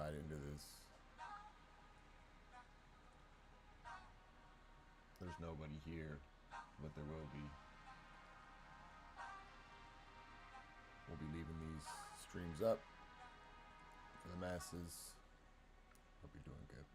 outside into this. There's nobody here, but there will be. We'll be leaving these streams up for the masses. Hope you're doing good.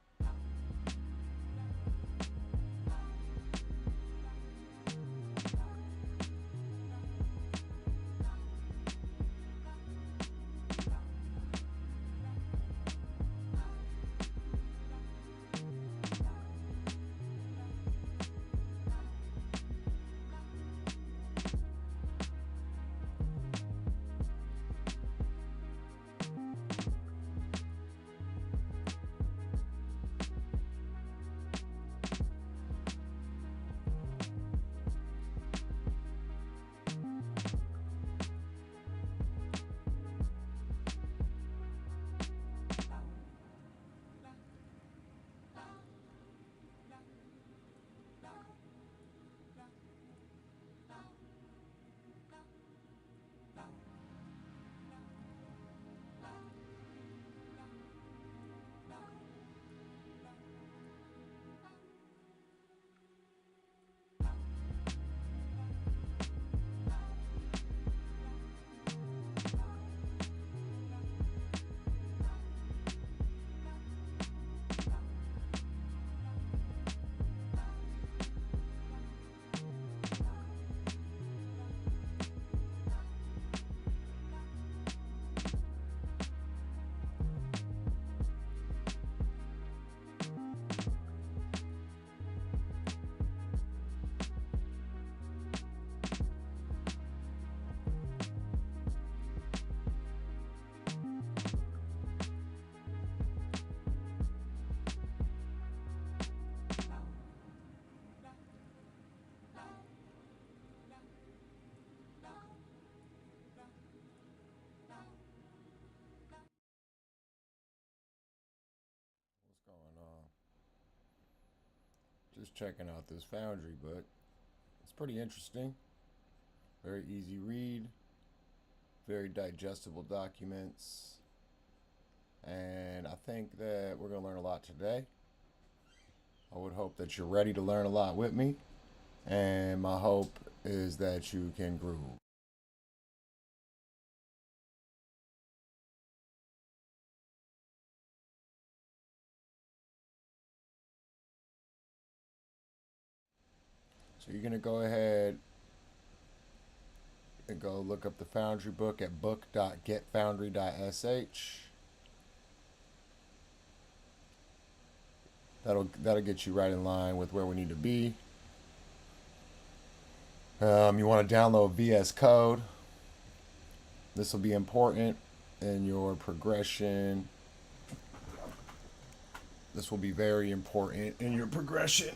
Just checking out this Foundry book. It's pretty interesting. Very easy read. Very digestible documents. And I think that we're going to learn a lot today. I would hope that you're ready to learn a lot with me. And my hope is that you can groove. So you're going to go ahead and go look up the Foundry book at book.getfoundry.sh. That'll get you right in line with where we need to be. You want to download VS Code. This will be important in your progression. This will be very important in your progression.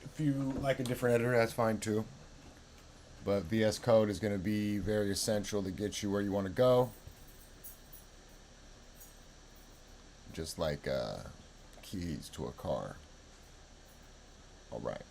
If you like a different editor, that's fine too. But VS Code is going to be very essential to get you where you want to go. Just like keys to a car. All right.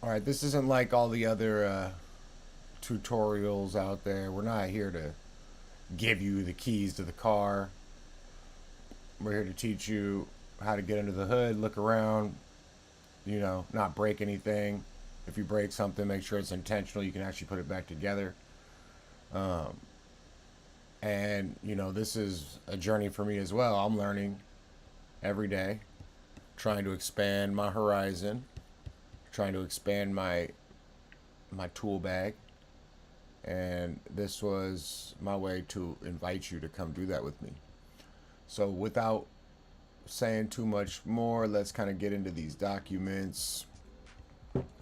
All right, this isn't like all the other tutorials out there. We're not here to give you the keys to the car. We're here to teach you how to get under the hood, look around, not break anything. If you break something, make sure it's intentional. You can actually put it back together. And this is a journey for me as well. I'm learning every day, trying to expand my horizon, trying to expand my tool bag, and this was my way to invite you to come do that with me. So without saying too much more, let's kind of get into these documents.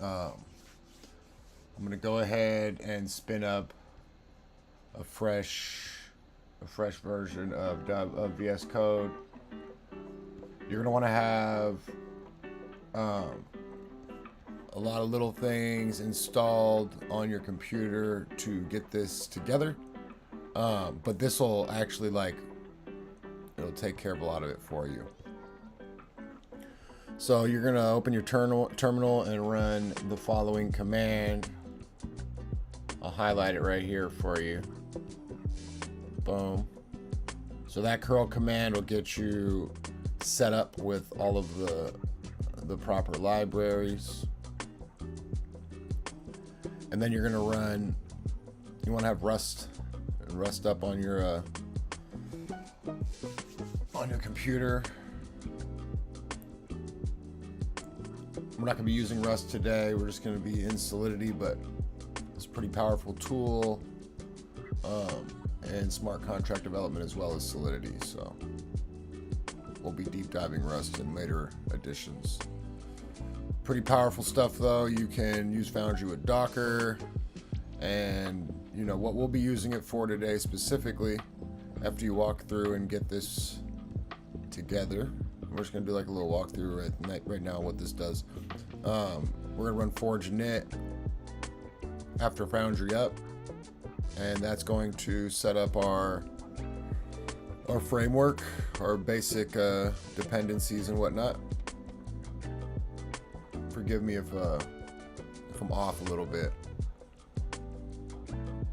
I'm I'm going to go ahead and spin up a fresh version of VS Code. You're going to want to have a lot of little things installed on your computer to get this together. But this will actually, like, it'll take care of a lot of it for you. So you're going to open your terminal and run the following command. I'll highlight it right here for you. Boom. So that curl command will get you set up with all of the proper libraries. And then you're going to run, you want to have Rust up on your computer. We're not going to be using Rust today. We're just going to be in Solidity, but it's a pretty powerful tool, and smart contract development as well as Solidity. So we'll be deep diving Rust in later editions. Pretty powerful stuff, though. You can use Foundry with Docker, and you know what we'll be using it for today specifically. After you walk through and get this together, we're just gonna do like a little walkthrough right now what this does. We're gonna run forge init after Foundry up, and that's going to set up our framework, our basic dependencies and whatnot. Forgive me if I'm off a little bit.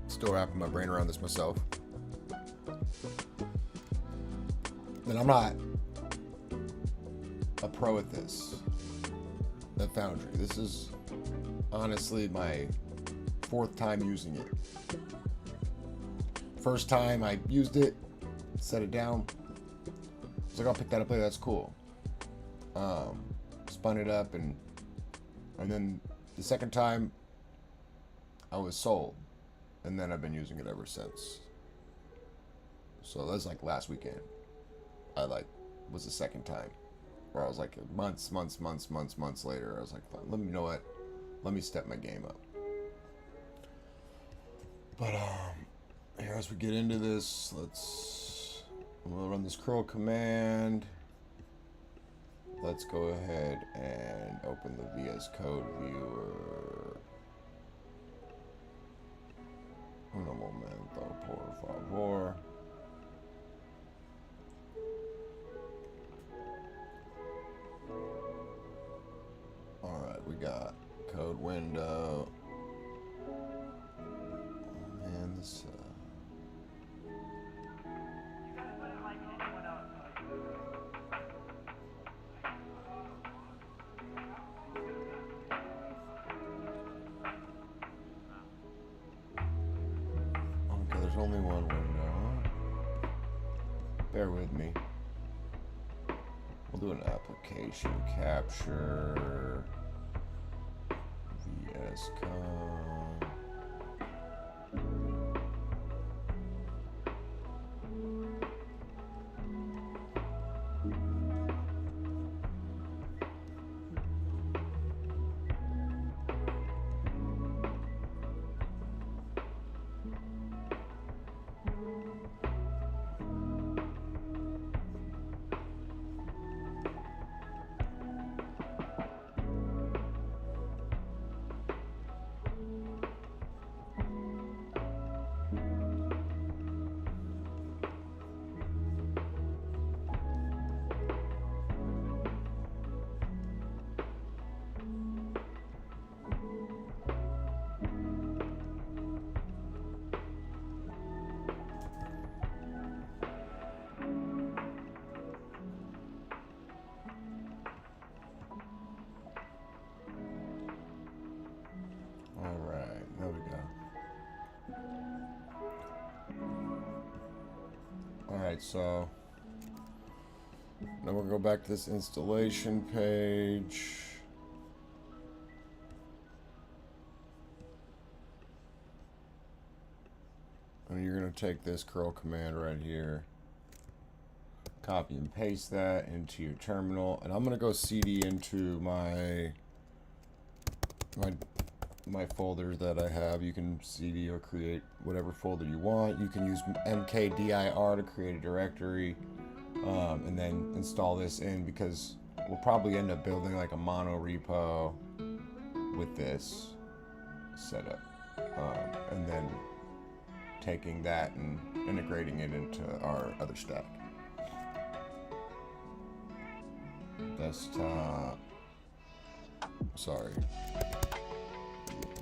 Still wrapping my brain around this myself. And I'm not a pro at this, at Foundry. This is honestly my 4th time using it. First time I used it, set it down. I was like, I'll pick that up later, that's cool. Spun it up, and then the second time I was sold, and then I've been using it ever since. So that's like last weekend. Was the second time where I was like months later. I was like, let me know what. Let me step my game up. But here, as we get into this, I'm gonna run this curl command. Let's go ahead and open the VS Code viewer. Un momento, por favor. Alright, we got code window. And this okay, there's only one window. Bear with me. We'll do an application capture. VS Code. Alright, so now we'll go back to this installation page. And you're going to take this curl command right here, copy and paste that into your terminal, and I'm going to go cd into my my folders that I have. You can cd or create whatever folder you want. You can use mkdir to create a directory, and then install this in, because we'll probably end up building like a mono repo with this setup, and then taking that and integrating it into our other stack. Desktop, sorry,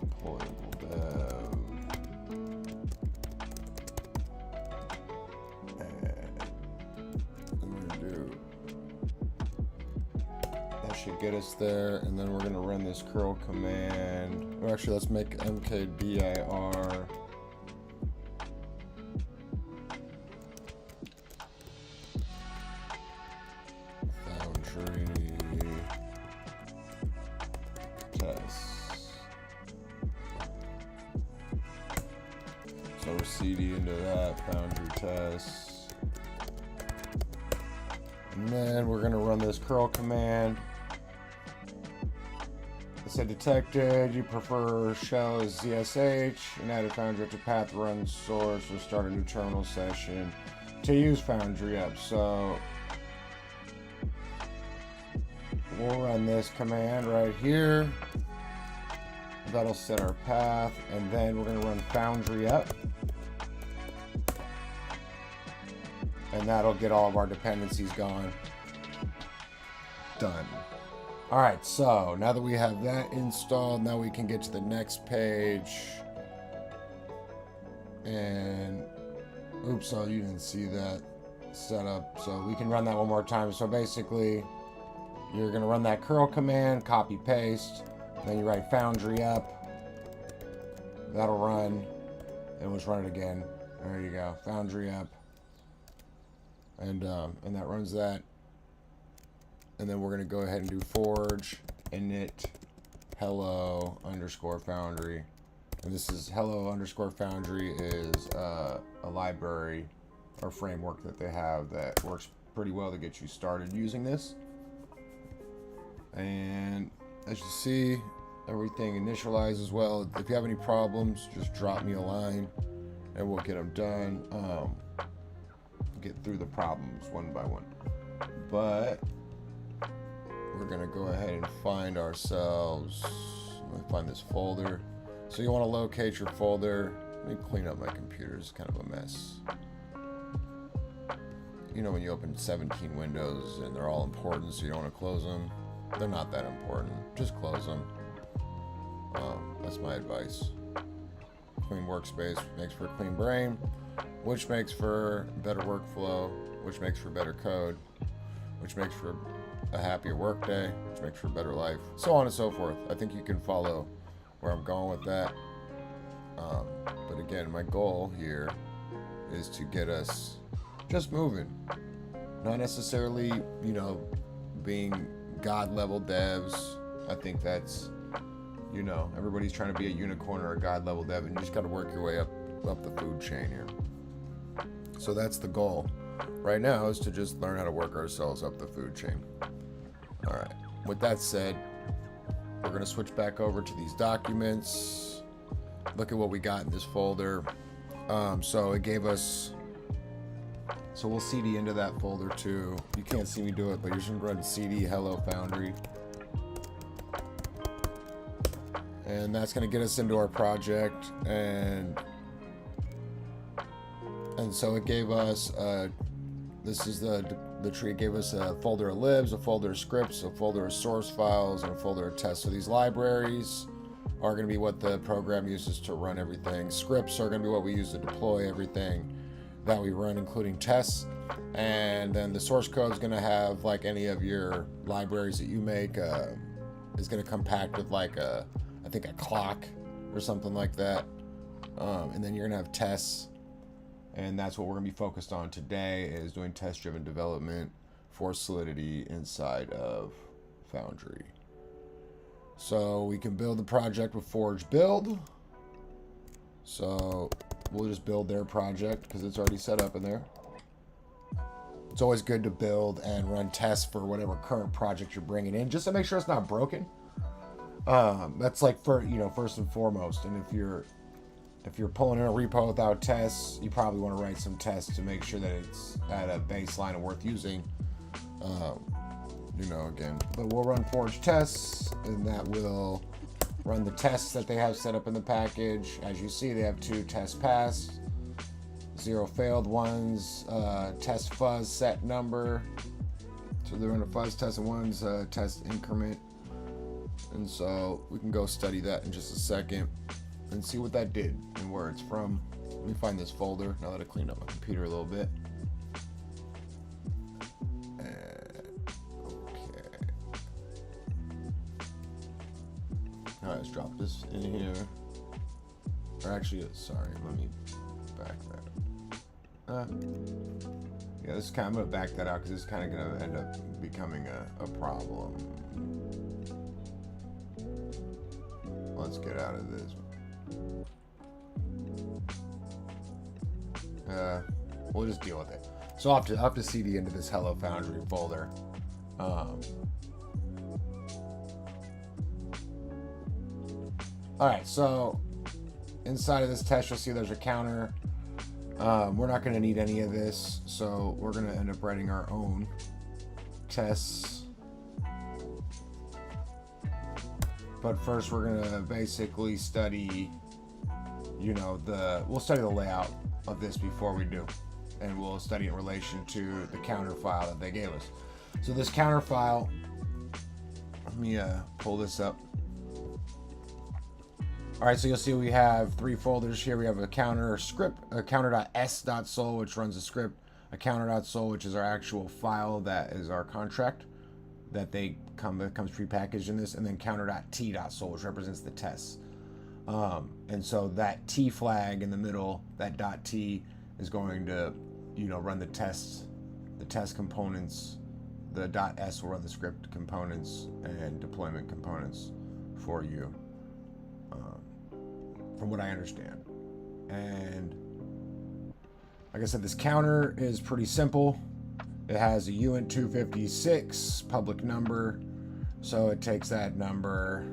Employable Dev, and we're gonna do, that should get us there, and then we're gonna run this curl command. Or actually, let's make mkdir Foundry tests. So we're cd into that Foundry tests, and then we're going to run this curl command. It said detected, you prefer shell as ZSH, and add a Foundry up to path run source, or start a new terminal session to use Foundry up. So we'll run this command right here. That'll set our path, and then we're going to run Foundry up, and that'll get all of our dependencies gone. Done. All right, so now that we have that installed, now we can get to the next page. And oops, oh, you didn't see that setup, so we can run that one more time. So basically, you're going to run that curl command, copy paste, then you write Foundry up. That'll run, and let's run it again. There you go, Foundry up, and that runs that. And then we're going to go ahead and do forge init hello underscore Foundry, and this is hello underscore Foundry is a library or framework that they have that works pretty well to get you started using this. And as you see, everything initializes well. If you have any problems, just drop me a line and we'll get them done. Get through the problems one by one. But we're gonna go ahead and find ourselves, let me find this folder. So you want to locate your folder. Let me clean up my computer, it's kind of a mess. You know when you open 17 windows and they're all important, so you don't want to close them. They're not that important, just close them. That's my advice. Clean workspace makes for a clean brain, which makes for better workflow, which makes for better code, which makes for a happier workday, which makes for a better life, so on and so forth. I think you can follow where I'm going with that. But again, my goal here is to get us just moving. Not necessarily, you know, being God level devs. I think that's, you know, everybody's trying to be a unicorn or a God level dev, and you just got to work your way up the food chain here. So that's the goal right now, is to just learn how to work ourselves up the food chain. All right, with that said, we're going to switch back over to these documents. Look at what we got in this folder. So it gave us, so we'll cd into that folder too. You can't see me do it, but you're just going to run cd hello Foundry. And that's going to get us into our project. And so it gave us, this is the tree. It gave us a folder of libs, a folder of scripts, a folder of source files, and a folder of tests. So these libraries are going to be what the program uses to run everything. Scripts are going to be what we use to deploy everything that we run, including tests. And then the source code is going to have, like any of your libraries that you make, is going to come packed with like I think a clock or something like that. And then you're going to have tests. And that's what we're going to be focused on today, is doing test-driven development for Solidity inside of Foundry. So we can build the project with Forge build. So we'll just build their project because it's already set up in there. It's always good to build and run tests for whatever current project you're bringing in, just to make sure it's not broken. That's like first and foremost. And if you're pulling in a repo without tests, you probably want to write some tests to make sure that it's at a baseline and worth using. Again, but we'll run forge tests, and that will run the tests that they have set up in the package. As you see, they have 2 tests passed, 0 failed ones, test fuzz set number. So they're in a fuzz test and one's test increment. And so we can go study that in just a second and see what that did and where it's from. Let me find this folder now that I cleaned up my computer a little bit. All right, let's drop this in here. Or actually, sorry, let me back that up. Yeah, this is kind of, I'm gonna back that out because it's kind of gonna end up becoming a problem. Let's get out of this. We'll just deal with it. So I'll have to cd into this Hello Foundry folder. All right, so inside of this test, you'll see there's a counter. We're not going to need any of this, so we're going to end up writing our own tests. But first, we're going to basically study, we'll study the layout of this before we do. And we'll study in relation to the counter file that they gave us. So this counter file, let me pull this up. All right, so you'll see we have 3 folders here. We have a counter script, a counter.s.sol, which runs the script, a counter.sol, which is our actual file that is our contract that comes prepackaged in this, and then counter.t.sol, which represents the tests. And so that T flag in the middle, that .t, is going to, run the test components. The .s will run the script components and deployment components for you. From what I understand. And like I said, this counter is pretty simple. It has a uint 256 public number. So it takes that number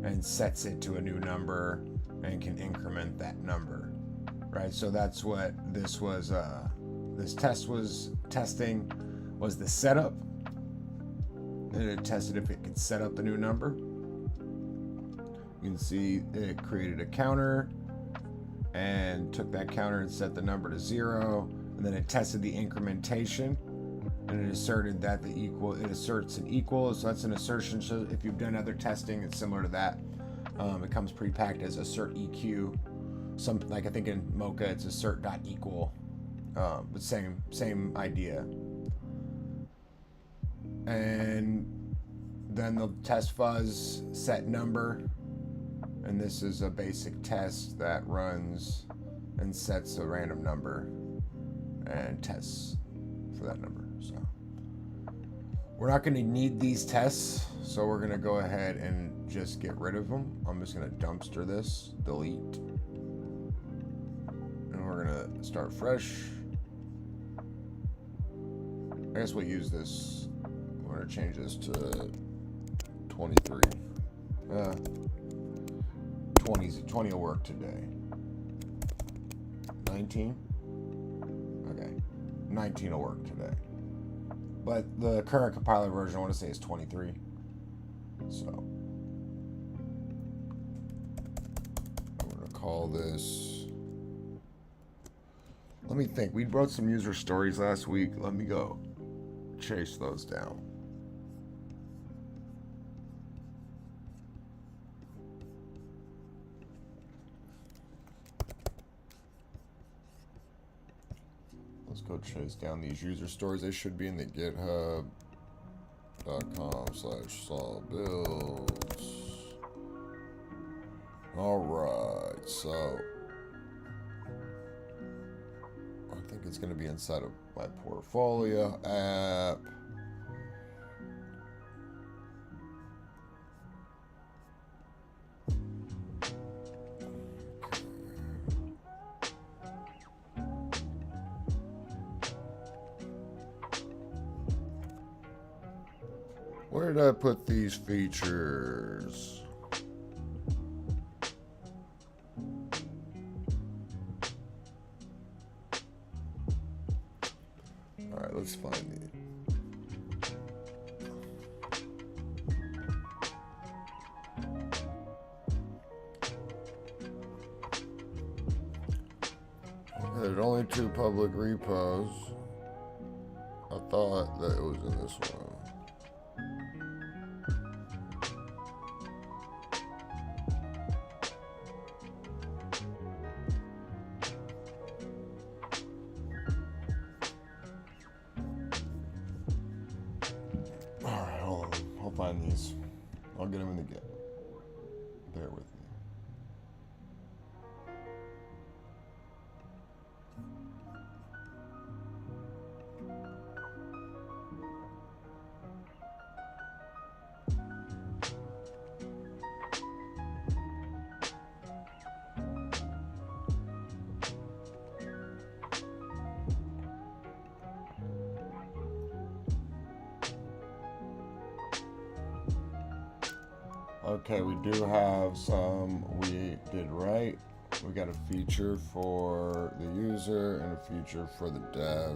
and sets it to a new number and can increment that number. Right? So that's what this was, this test was testing, was the setup. And it tested if it could set up the new number. You can see it created a counter and took that counter and set the number to 0, and then it tested the incrementation, and it asserted that it asserts an equal. So that's an assertion. So if you've done other testing, it's similar to that. It comes pre-packed as assert EQ. Like I think in Mocha it's assert.equal, but same idea. And then the test fuzz set number. And this is a basic test that runs and sets a random number and tests for that number. So we're not going to need these tests, so we're going to go ahead and just get rid of them. I'm just going to dumpster this, delete, and we're going to start fresh. I guess we'll use this. We're going to change this to 23. 20 will work today. 19? Okay. 19 will work today. But the current compiler version, I want to say, is 23. So I'm going to call this... Let me think. We wrote some user stories last week. Let me go chase those down. Let's go chase down these user stories. They should be in the github.com/solbuilds. All right, so I think it's going to be inside of my portfolio app. Where did I put these features? right, let's find it. There's only 2 public repos. I thought that it was in this one. Alright, hold on. I'll find these. I'll get them in the Git. Bear with me. Okay, we do have some we did right. We got a feature for the user and a feature for the dev.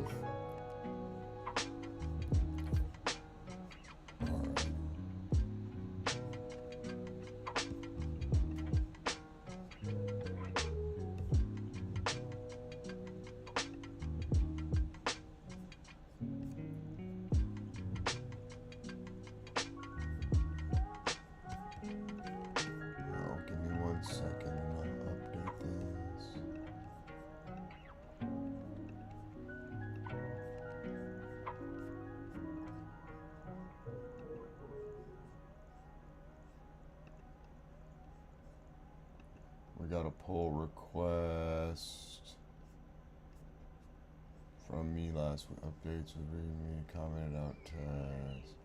We got a pull request from me last week. Updates with me commented out test.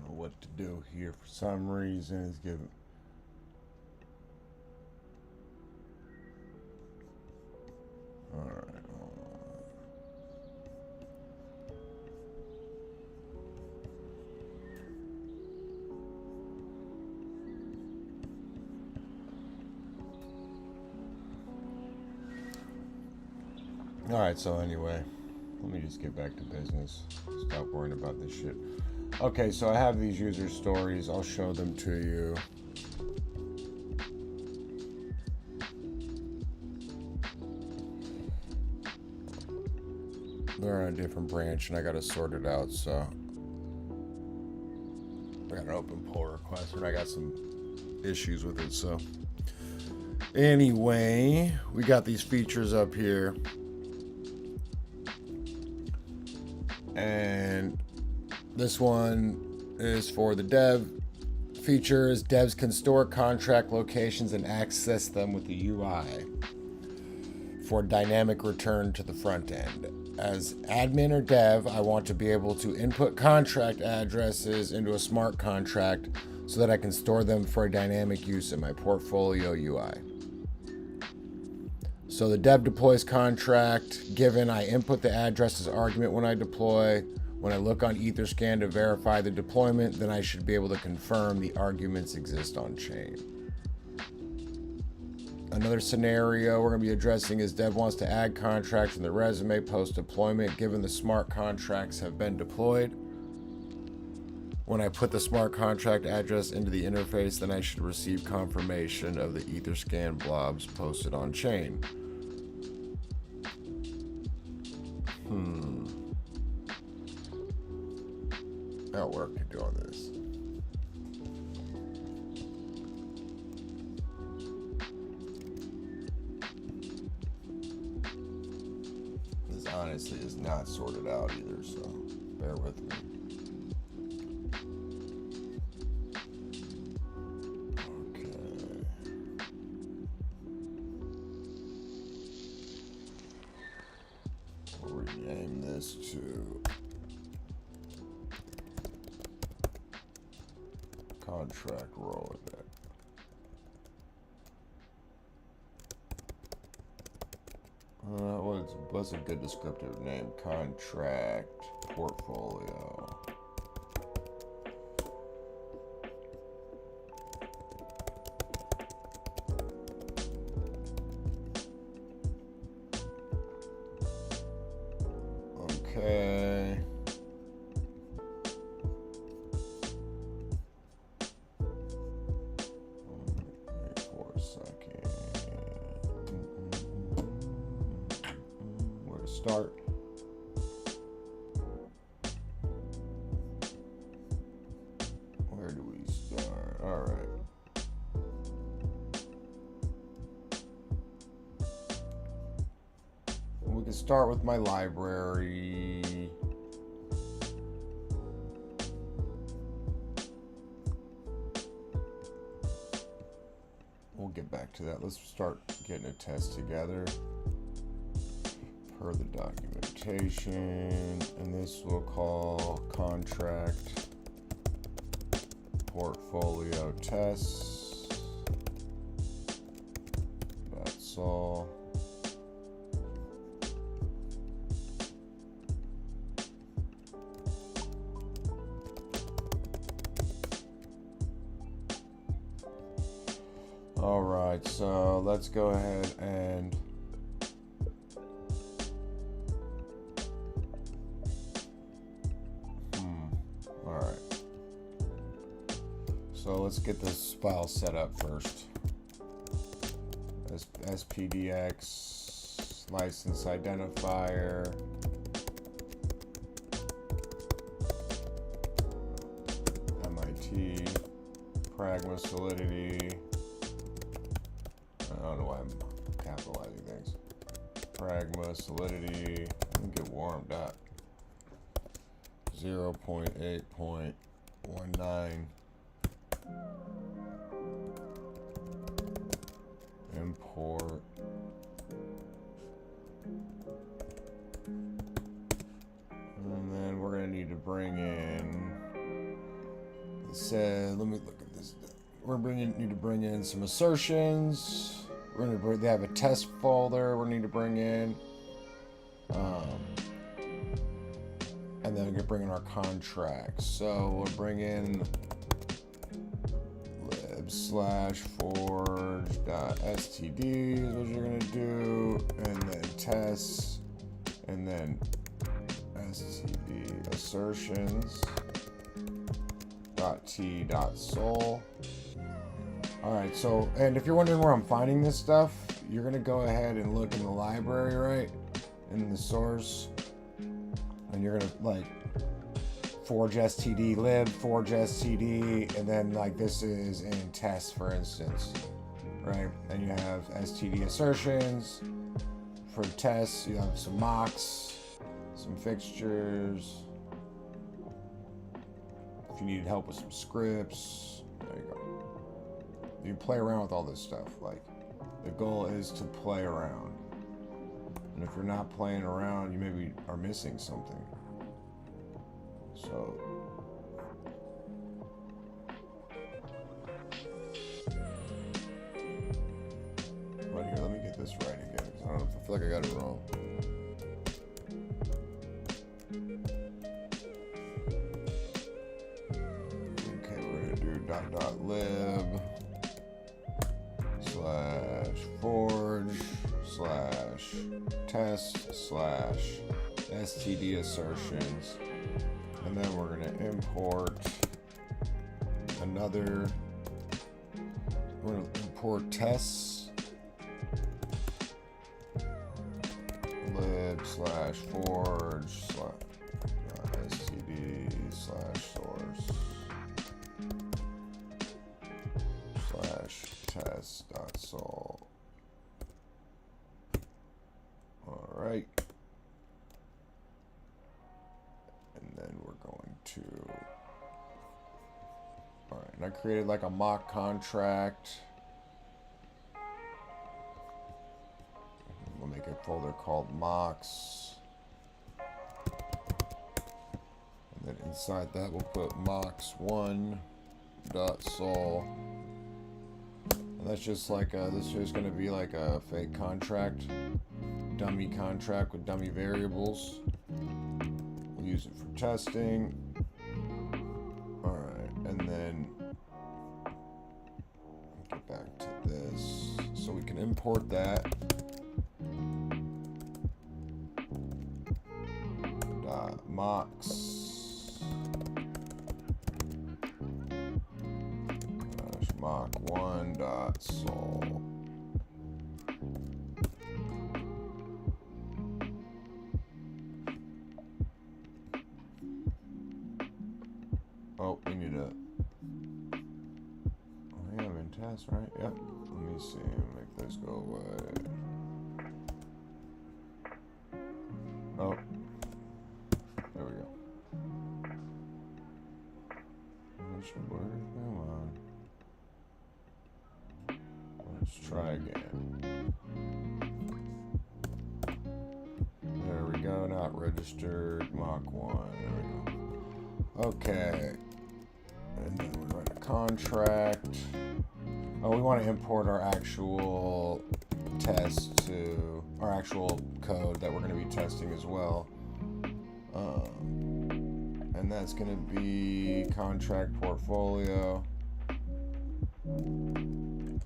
What to do here for some reason it's giving alright, All right, so anyway, let me just get back to business. Stop worrying about this shit. Okay, so I have these user stories. I'll show them to you. They're on a different branch, and I got to sort it out, so I got an open pull request, and I got some issues with it, so anyway, we got these features up here, and this one is for the dev features. Devs can store contract locations and access them with the UI for dynamic return to the front end. As admin or dev, I want to be able to input contract addresses into a smart contract so that I can store them for a dynamic use in my portfolio UI. So the dev deploys contract. Given I input the address as argument when I deploy. When I look on Etherscan to verify the deployment, then I should be able to confirm the arguments exist on chain. Another scenario we're going to be addressing is dev wants to add contracts in the resume post-deployment given the smart contracts have been deployed. When I put the smart contract address into the interface, then I should receive confirmation of the Etherscan blobs posted on chain. Got work to do on this. This honestly is not sorted out either, so bear with me. Okay. We'll rename this to contract Rolodex. What's a good descriptive name? Contract portfolio. Okay. Wait for a second. Where to start? Where do we start? All right. We can start with my library. We'll get back to that. Let's start getting a test together per the documentation, and this we'll call contract portfolio tests. That's all. All right, so let's go ahead and all right. So let's get this file set up first. SPDX license identifier. MIT pragma solidity. I don't know why I'm capitalizing things. Pragma solidity. Let me get warmed up. 0.8.19. Import. And then we're going to need to bring in. It said, let me look at this. Need to bring in some assertions. They have a test folder we need to bring in. And then we're going to bring in our contracts. So we'll bring in lib/forge.std is what you're going to do. And then tests and then std assertions .t.sol. All right, so, and if you're wondering where I'm finding this stuff, you're gonna go ahead and look in the library, right? In the source, and you're gonna like forge std lib, forge std, and then like this is in test, for instance, right? And you have std assertions for tests. You have some mocks, some fixtures. If you needed help with some scripts, there you go. You play around with all this stuff. Like, the goal is to play around. And if you're not playing around, you maybe are missing something. So, right here, let me get this right again, because I don't know, I feel like I got it wrong. Okay, we're gonna do .lib / forge / test / std assertions, and then we're going to import another. We're going to import tests lib / forge std / source / test.sol. All right. And then we're going to, all right, and I created like a mock contract. We'll make a folder called mocks. And then inside that we'll put mocks1.sol. And that's just like this is just going to be like a fake contract, dummy contract with dummy variables. We'll use it for testing. All right, and then get back to this, so we can import that. Mocks mock1.sol. Oh, we need a. Oh, yeah, I'm in test, right? Yep. Let me see. Make this go away. Oh. There we go. That should work. Come on. Let's try again. There we go. Not registered. Mock1. There we go. Okay. And then we write a contract. Oh, we want to import our actual test to our actual code that we're going to be testing as well. And that's going to be contract portfolio. And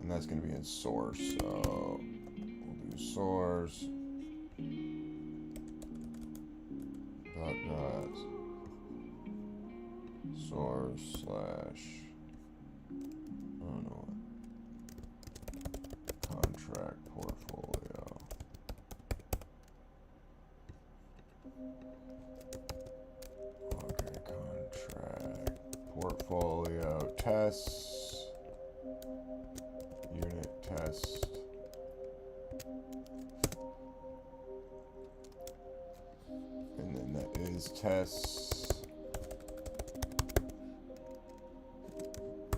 that's going to be in source. So we'll do source. Source / I don't know what, contract portfolio. Okay, contract portfolio tests, unit test. And then that is tests.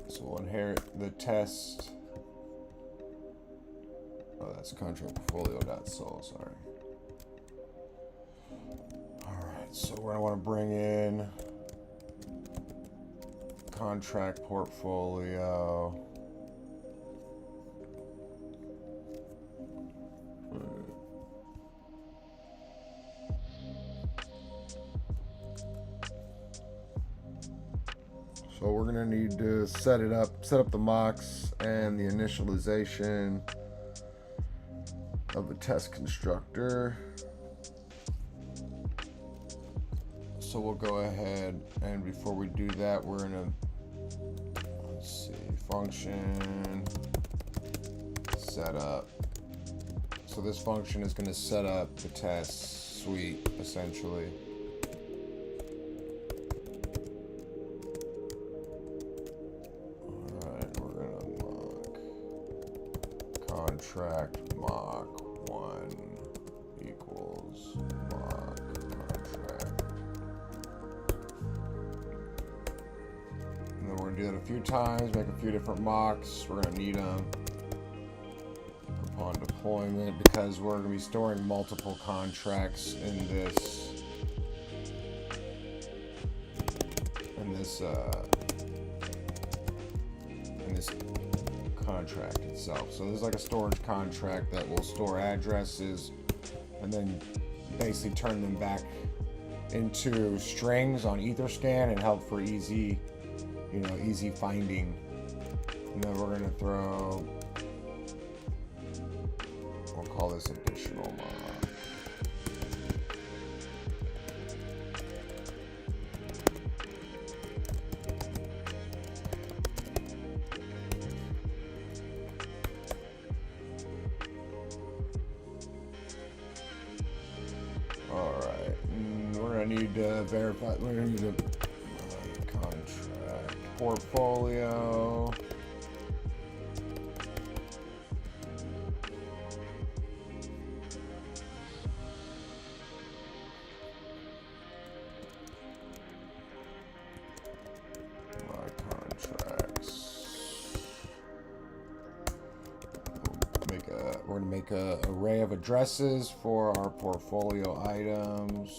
So we'll inherit the test. Oh, that's contract portfolio.sol, sorry. All right, so we're gonna want to bring in contract portfolio. So we're gonna need to set up the mocks and the initialization of the test constructor. So we'll go ahead, and before we do that, we're gonna, let's see, function setup. So this function is going to set up the test suite, essentially. Alright, we're going to mock contract mock 1 equals mock contract. And then we're going to do that a few times, make a few different mocks. We're going to need them upon deployment, because we're going to be storing multiple contracts in this contract itself. So there's like a storage contract that will store addresses and then basically turn them back into strings on Etherscan and help for easy finding. And then we're going to throw, we'll call this additional mock. Alright, we're going to need to verify, we're going to need a contract portfolio. We're going to make an array of addresses for our portfolio items.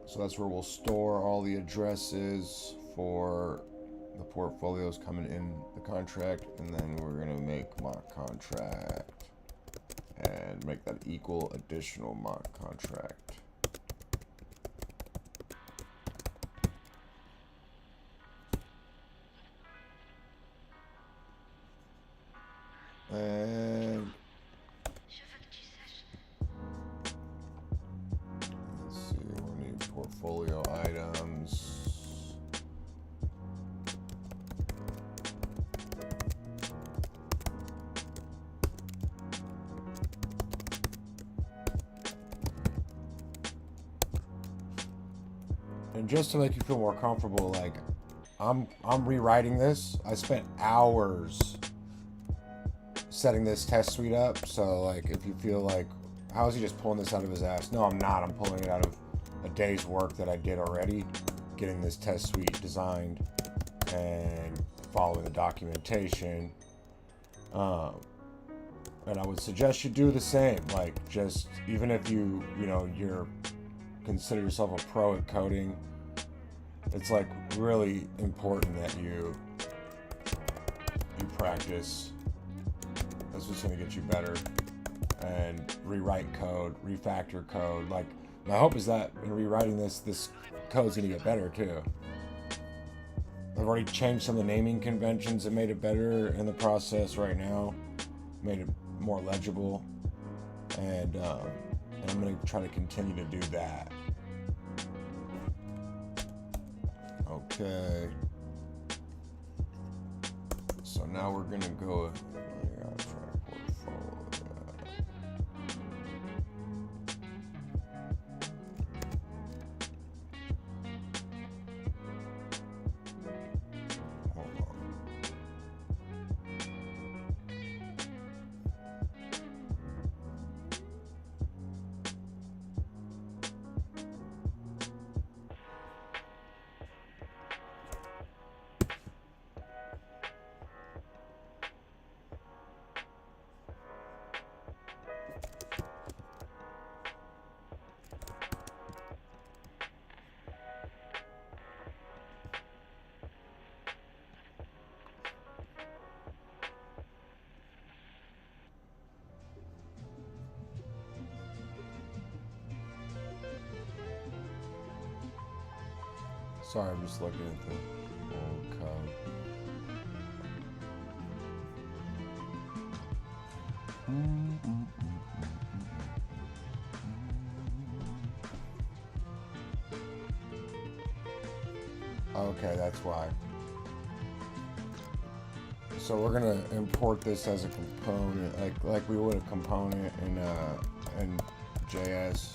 So that's where we'll store all the addresses for the portfolios coming in the contract. And then we're going to make mock contract and make that equal additional mock contract. And let's see, we need portfolio items. And just to make you feel more comfortable, like I'm rewriting this. I spent hours setting this test suite up. So like, if you feel like, how is he just pulling this out of his ass? No, I'm not. I'm pulling it out of a day's work that I did already, getting this test suite designed and following the documentation. And I would suggest you do the same. Like, just even if you're consider yourself a pro at coding, it's like really important that you practice. That's what's going to get you better, and rewrite code, refactor code. Like, my hope is that in rewriting this code's going to get better too. I've already changed some of the naming conventions that made it better in the process right now, made it more legible, and I'm going to try to continue to do that. Okay. So now we're going to go. Sorry, I'm just looking at code. Okay, that's why. So we're gonna import this as a component, like we would a component in JS.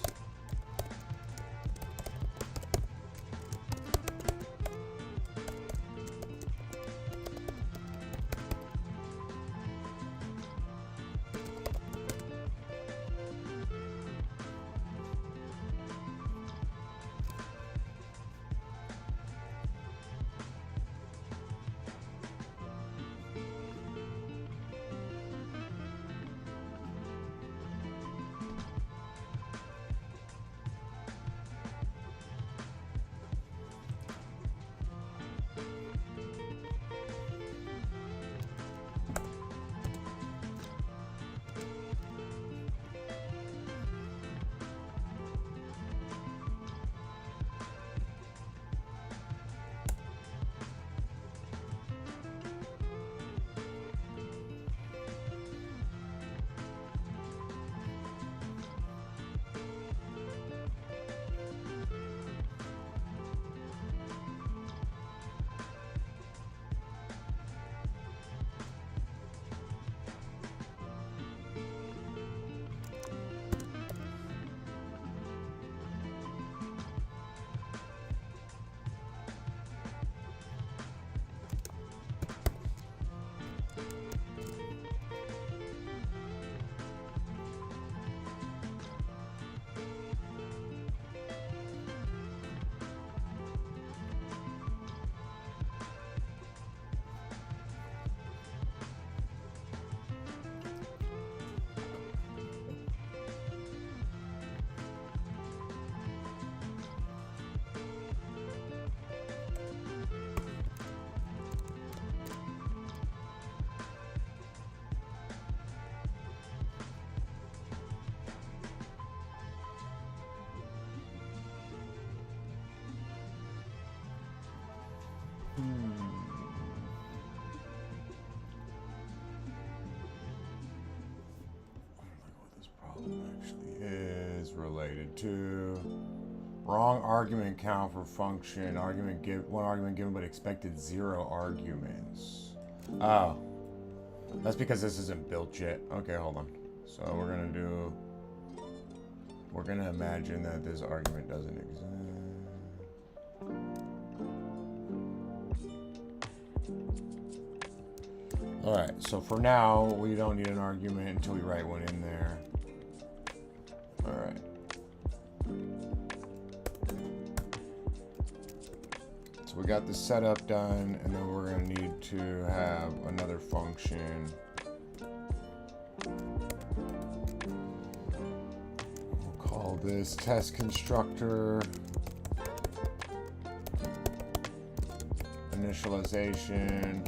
Is related to wrong argument count for function, one argument given but expected 0 arguments. Oh, that's because this isn't built yet. Okay, hold on. So we're gonna imagine that this argument doesn't exist. All right, so for now we don't need an argument until we write one in there. All right. So we got the setup done, and then we're going to need to have another function. We'll call this test constructor. Initialization.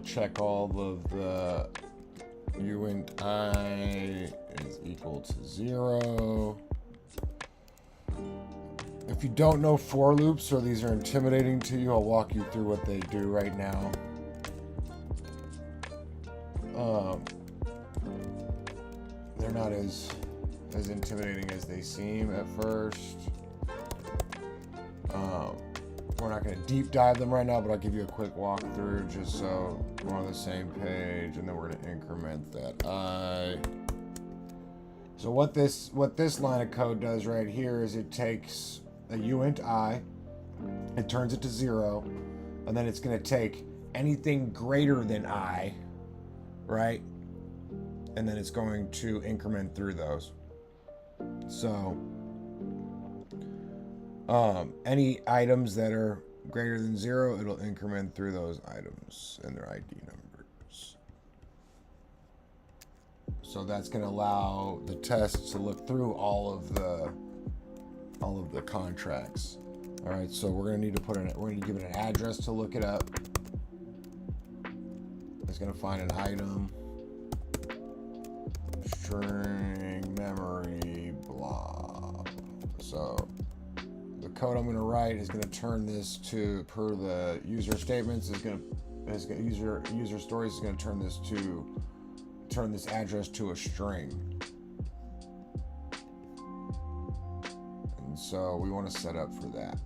Check all of the uint I is equal to 0. If you don't know for loops or these are intimidating to you, I'll walk you through what they do right now. They're not as intimidating as they seem at first. We're not going to deep dive them right now, but I'll give you a quick walkthrough just so we're on the same page, and then we're going to increment that I. So what this line of code does right here is it takes a uint I, it turns it to 0, and then it's going to take anything greater than I, right? And then it's going to increment through those. So any items that are greater than 0, it'll increment through those items and their ID numbers. So that's going to allow the test to look through all of the contracts. All right, so we're going to need to we're going to give it an address to look it up. It's going to find an item, string, memory, blob. So the code I'm going to write is going to turn this to, per the user statements, user stories is going to turn this address to a string. And so we want to set up for that.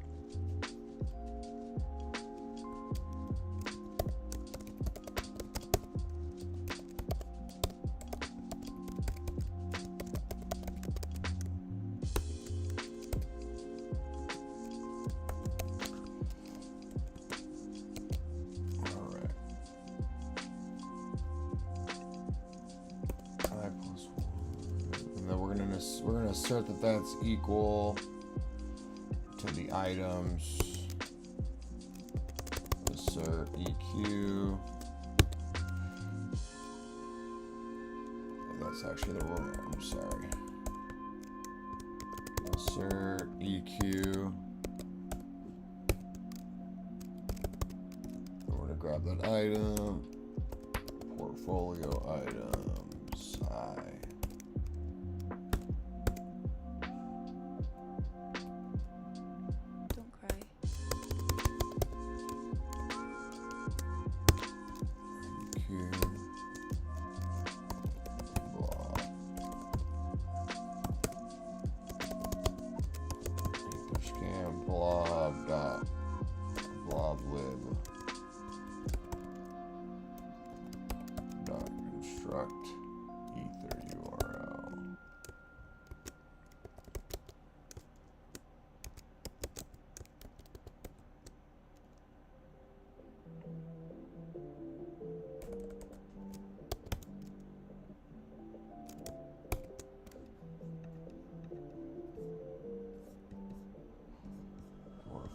We're going to assert that that's equal to the items. Assert EQ. That's actually the wrong. I'm sorry. Assert EQ. We're going to grab that item. Portfolio items.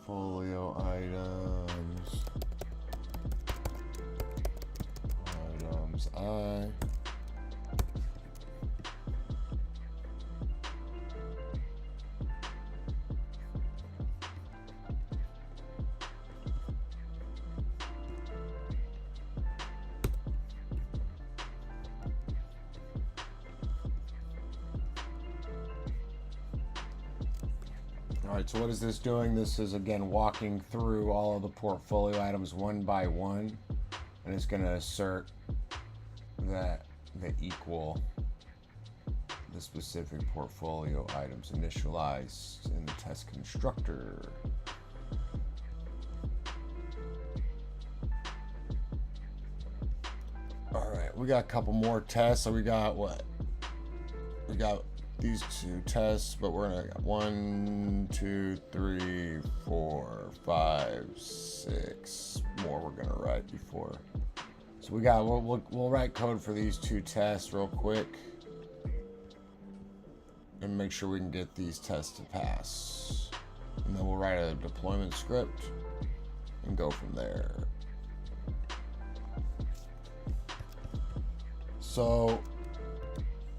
Portfolio items. I. All right, so what is this doing? This is, again, walking through all of the portfolio items one by one, and it's going to assert that they equal the specific portfolio items initialized in the test constructor. All right, we got a couple more tests. So we got what? We got these two tests, but we're gonna 1, 2, 3, 4, 5, 6 more we're gonna write before. So we'll write code for these two tests real quick and make sure we can get these tests to pass. And then we'll write a deployment script and go from there. So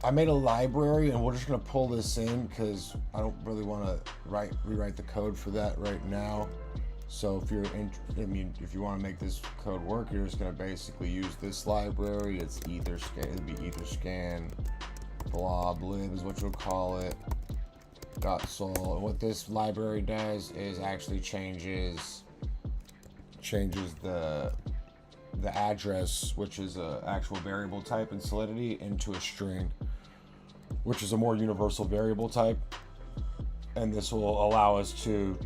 I made a library, and we're just going to pull this in because I don't really want to rewrite the code for that right now. So if if you want to make this code work, you're just going to basically use this library. It's etherscan. It'll be etherscan blob lib is what you'll call it. .sol. And what this library does is actually changes the address, which is an actual variable type in Solidity, into a string, which is a more universal variable type. And this will allow us to,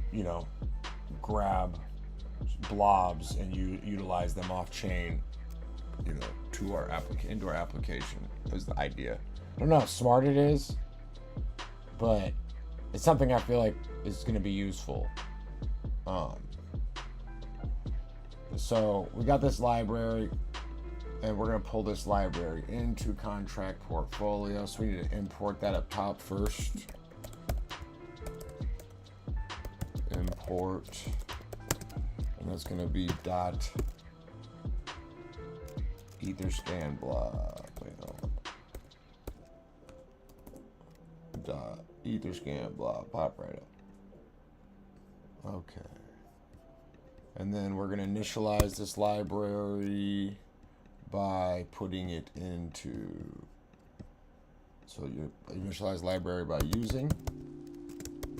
grab blobs and utilize them off chain, to our into our application. Is the idea. I don't know how smart it is, but it's something I feel like is going to be useful. So we got this library, and we're going to pull this library into contract portfolio. So we need to import that up top first. Import, and that's going to be .etherscan blob. Wait, hold on. dot etherscan blah pop right up. Okay. And then we're going to initialize this library by putting it into, so you initialize library by using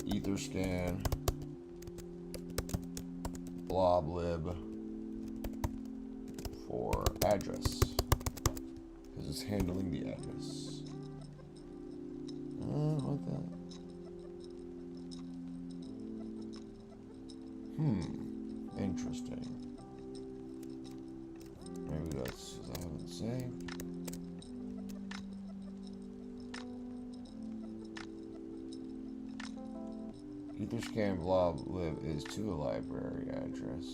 etherscan bloblib for address, because it's handling the address. What the? Interesting. Maybe that's because I haven't saved. Etherscan bloblib is to a library address.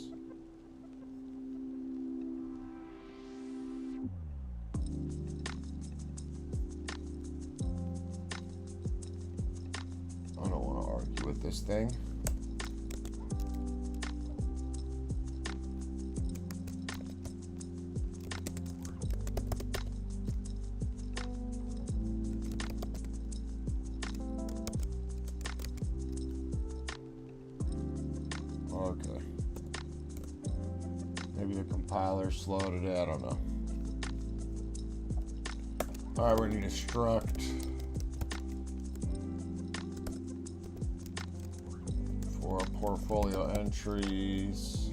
I don't want to argue with this thing. Okay. Maybe the compiler slow today, I don't know. Alright, we need a struct for portfolio entries.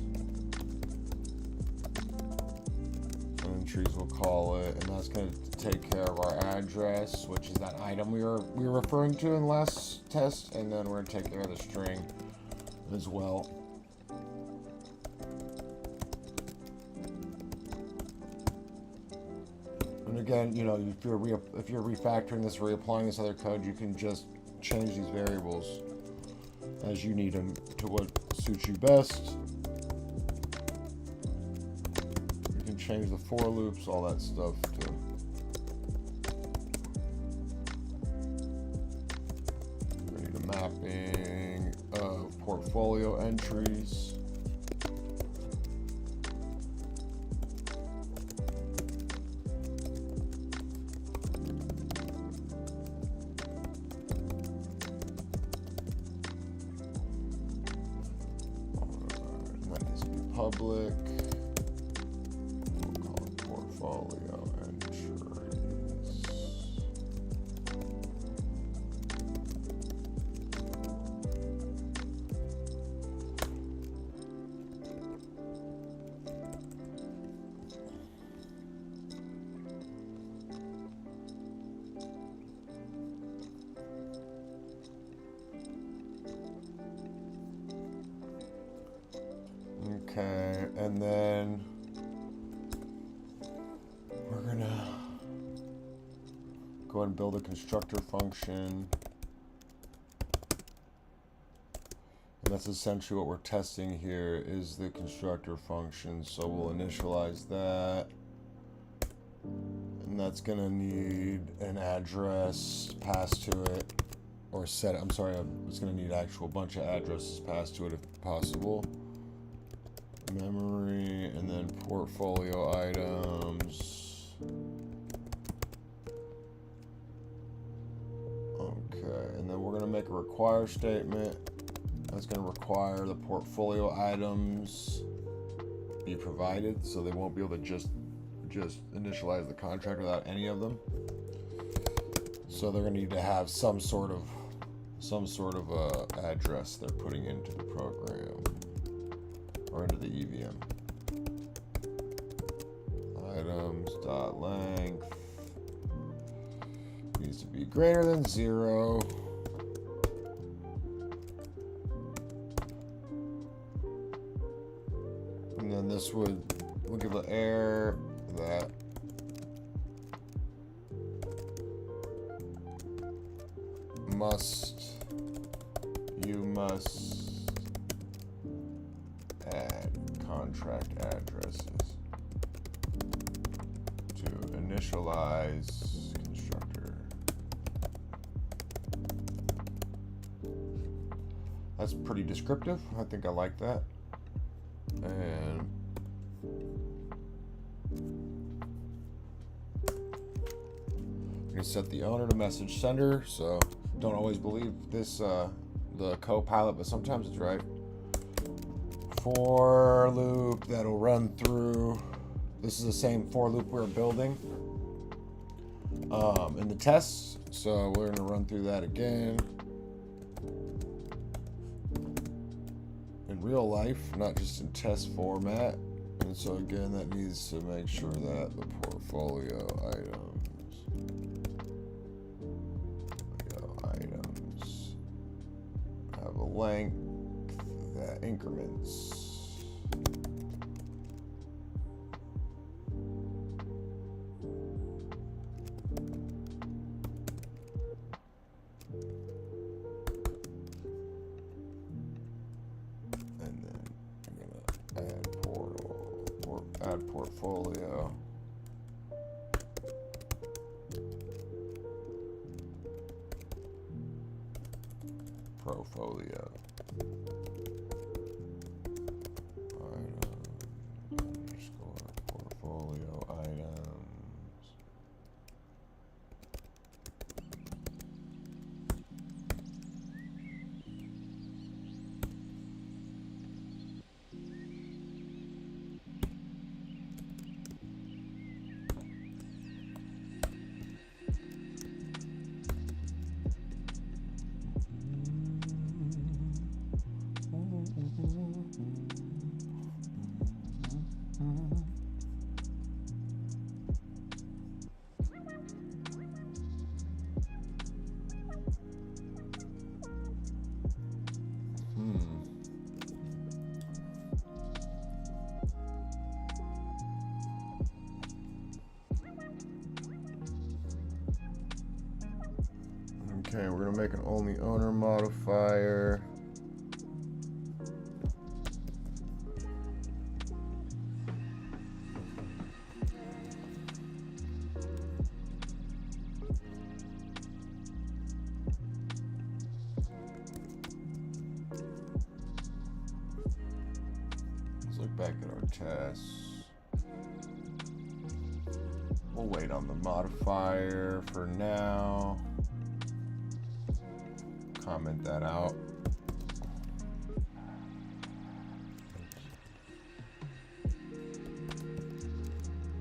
Entries we'll call it, and that's going to take care of our address, which is that item we were referring to in the last test, and then we're going to take care of the string as well. And again, you know, if you're refactoring this or reapplying this other code, you can just change these variables as you need them to what suits you best. You can change the for loops, all that stuff too. We need a mapping of portfolio entries. Public, we'll call it portfolio entries. Okay, and then we're gonna go ahead and build a constructor function. And that's essentially what we're testing here is the constructor function. So we'll initialize that. And that's gonna need an address passed to it, or set, I'm sorry, it's gonna need actual bunch of addresses passed to it if possible. Memory, and then portfolio items. Okay, and then we're going to make a require statement. That's going to require the portfolio items be provided, so they won't be able to just initialize the contract without any of them. So they're going to need to have some sort of address they're putting into the program. Or into the EVM. Items dot length needs to be greater than 0. And then this we'll give an error that you must add contract addresses to initialize constructor. That's pretty descriptive. I think I like that. And we set the owner to message sender. So Don't always believe this, the co-pilot, but sometimes it's right. For loop that'll run through. This is the same for loop we were building in the tests, so we're going to run through that again in real life, not just in test format. And so again, that needs to make sure that the portfolio items have a length that increments. Add portfolio. Portfolio. Item underscore portfolio items. Okay, we're gonna make an only owner modifier. Let's look back at our tests. We'll wait on the modifier for now. Comment that out.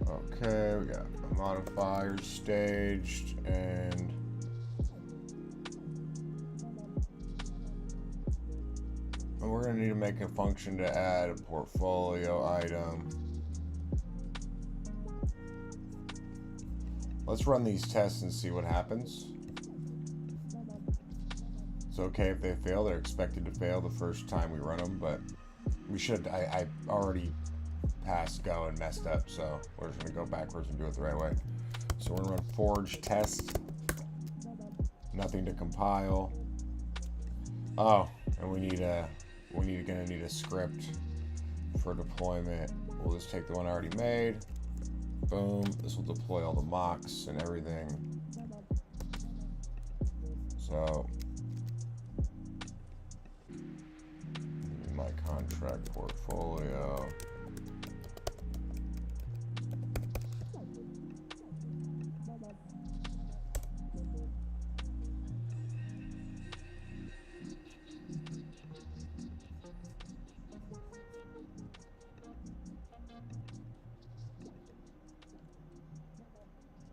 Okay, we got the modifiers staged, and we're going to need to make a function to add a portfolio item. Let's run these tests and see what happens. It's okay if they fail. They're expected to fail the first time we run them, but we should. I already passed go and messed up, so we're just going to go backwards and do it the right way. So we're going to run forge test. Nothing to compile. Oh, and we're going to need a script for deployment. We'll just take the one I already made. Boom. This will deploy all the mocks and everything. So my contract portfolio.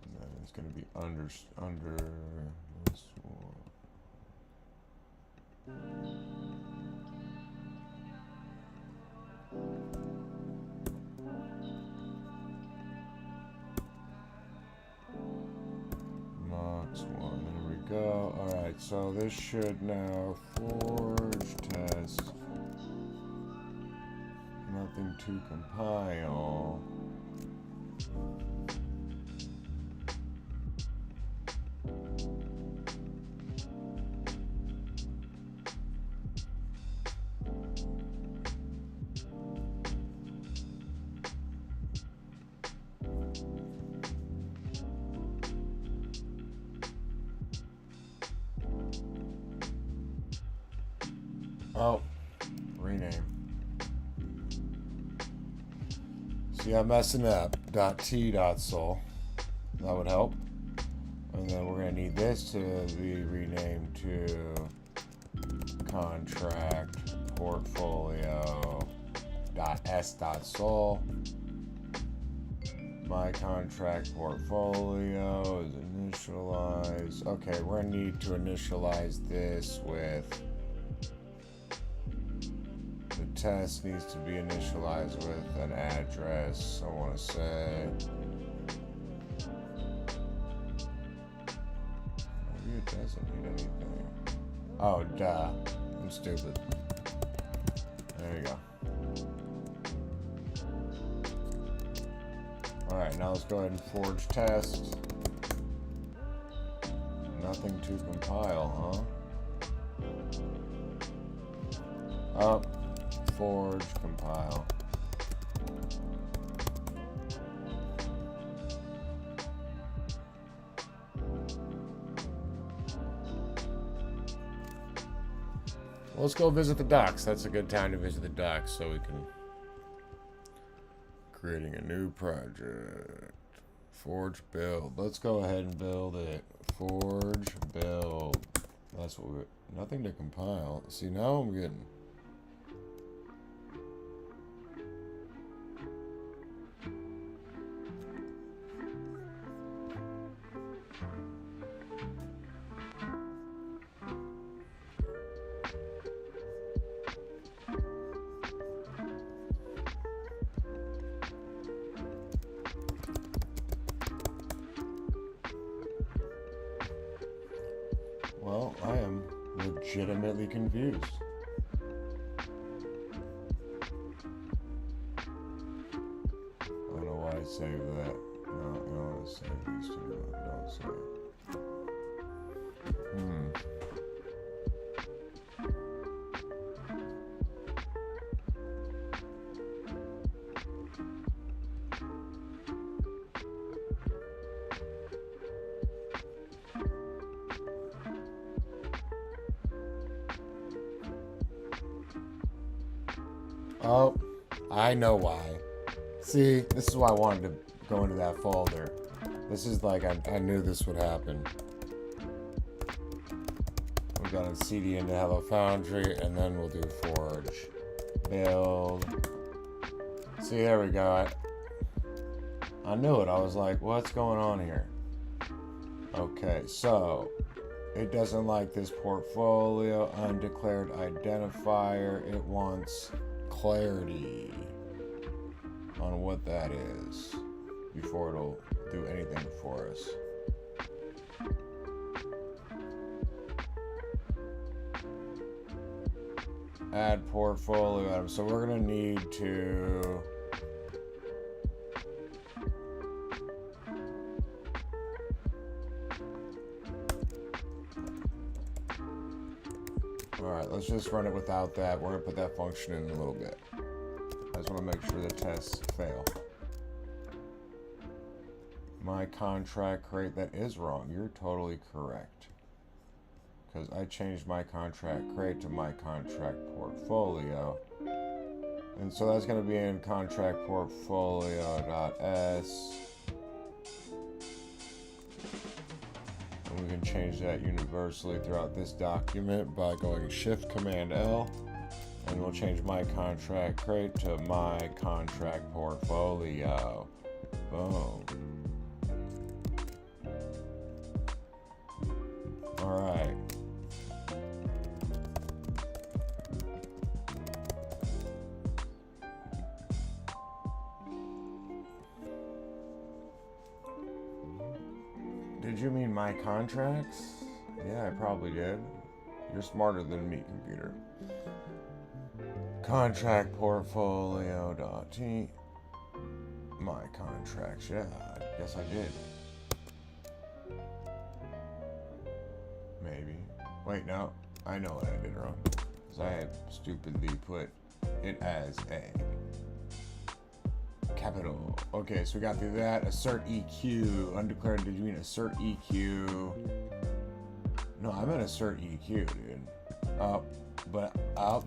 And then it's going to be under this one. Mox one, there we go. Alright, so this should now forge test. Nothing to compile. Oh, rename. See, I'm messing up. .t.sol. That would help. And then we're going to need this to be renamed to contract portfolio.s.sol. My contract portfolio is initialized. Okay, we're going to need to initialize this with the test needs to be initialized with an address. I want to say maybe it doesn't need anything. Oh, duh. I'm stupid. There you go. Alright, now let's go ahead and forge test. Nothing to compile, huh? Oh, forge, compile. Let's go visit the docs. That's a good time to visit the docs so we can... Creating a new project. Forge build. Let's go ahead and build it. Forge build. That's what we're... Nothing to compile. See, now I'm getting... Well, I am legitimately confused. I don't know why I saved that. No, I don't want to save these two. Don't save. Oh, I know why. See, this is why I wanted to go into that folder. This is like, I knew this would happen. We're gonna CD into Hello Foundry, and then we'll do Forge. Build. See, there we go. I knew it. I was like, what's going on here? Okay, so it doesn't like this portfolio undeclared identifier. It wants clarity on what that is before it'll do anything for us. Add portfolio item. So we're gonna need to alright, let's just run it without that. We're gonna put that function in a little bit. I just want to make sure the tests fail. My contract crate, that is wrong. You're totally correct. Because I changed my contract crate to my contract portfolio. And so that's going to be in contract portfolio.s. And we can change that universally throughout this document by going Shift Command L. And we'll change my contract crate to my contract portfolio. Boom. Alright. Did you mean my contracts? Yeah, I probably did. You're smarter than me, computer. Contract portfolio.t. My contracts, yeah, I guess I did. Maybe. Wait, no, I know what I did wrong. Because I had stupidly put it as a capital. Okay, so we got through that. Assert EQ. Undeclared, did you mean assert EQ? No, I meant assert EQ, dude. But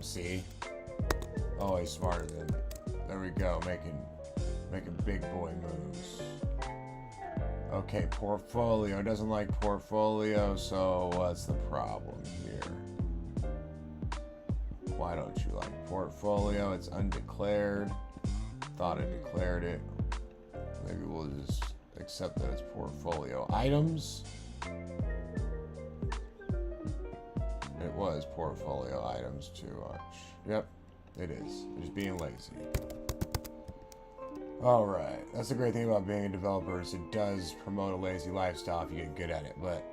see. Always smarter than me. There we go, making big boy moves. Okay, portfolio doesn't like portfolio, so what's the problem here? Why don't you like portfolio? It's undeclared. Thought I declared it. Maybe we'll just accept that it's portfolio items. It was portfolio items too much. Yep, it is. Just being lazy. All right, that's the great thing about being a developer is it does promote a lazy lifestyle if you get good at it, but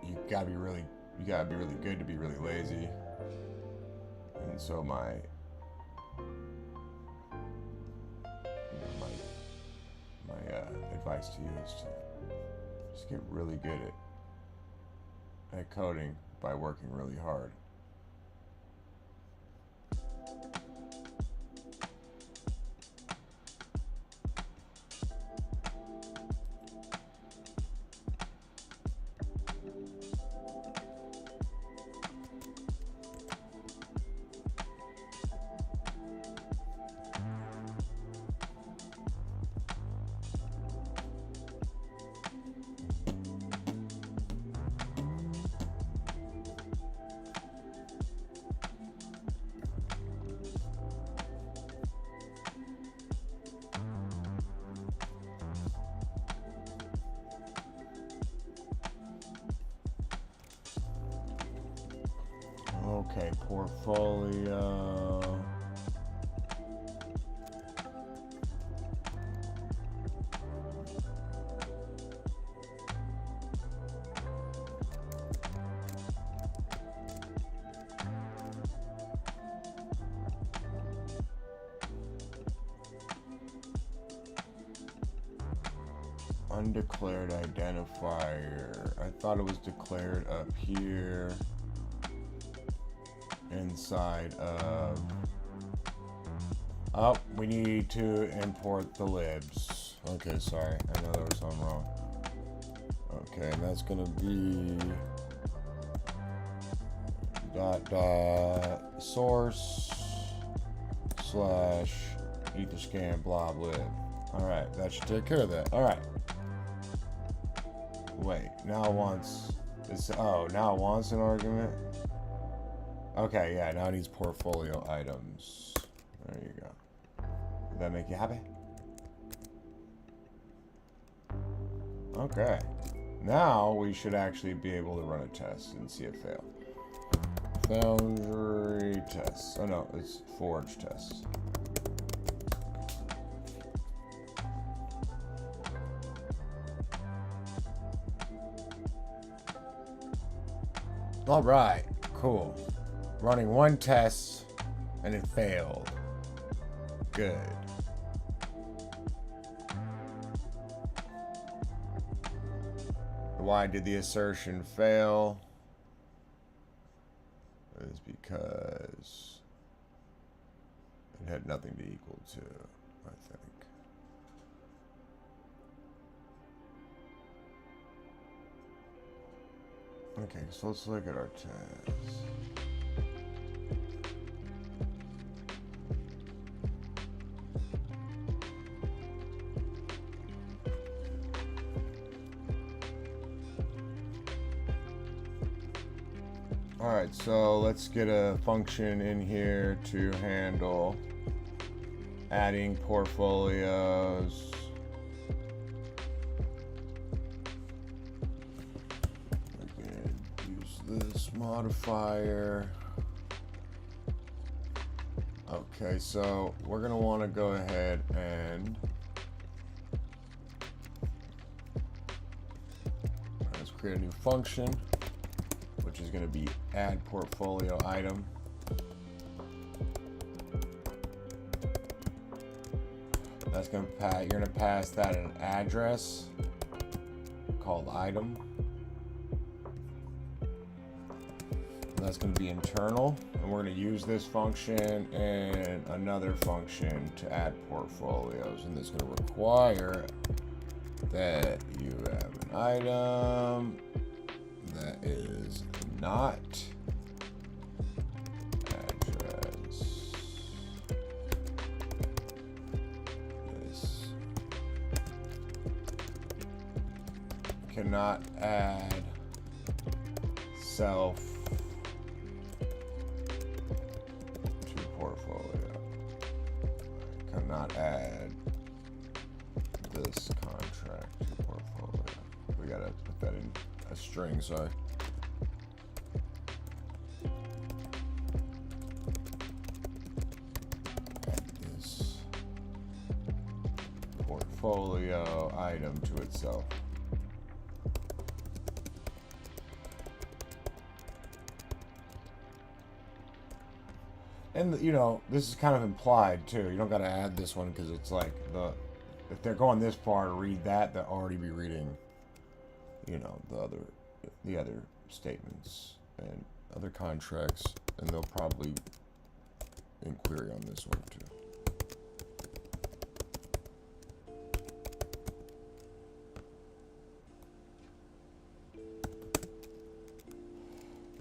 you gotta be really good to be really lazy. And so my advice to you is to just get really good at coding by working really hard. Okay, portfolio. Undeclared identifier. I thought it was declared up here. Inside of, oh, we need to import the libs. Okay, sorry, I know there was something wrong. Okay, and that's gonna be source / etherscan blob lib. All right, that should take care of that. All right. Wait, now it wants this. Oh, now it wants an argument. Okay, yeah, now it needs portfolio items. There you go. Did that make you happy? Okay. Now we should actually be able to run a test and see it fail. Foundry tests. Oh no, it's Forge tests. All right, cool. Running one test and it failed. Good. Why did the assertion fail? It is because it had nothing to equal to, I think. Okay, so let's look at our tests. Alright, so let's get a function in here to handle adding portfolios. Again, use this modifier. Okay, so we're going to want to go ahead and let's create a new function, which is going to be add portfolio item. That's going to pass. You're going to pass that an address called item. And that's going to be internal, and we're going to use this function and another function to add portfolios, and this is going to require that you have an item that is not address. This cannot add self to portfolio. Cannot add this contract to portfolio. We gotta put that in a string, sorry. Add this portfolio item to itself. And, you know, this is kind of implied, too. You don't got to add this one because it's like if they're going this far to read that, they'll already be reading, you know, the other statements and other contracts, and they'll probably inquiry on this one, too.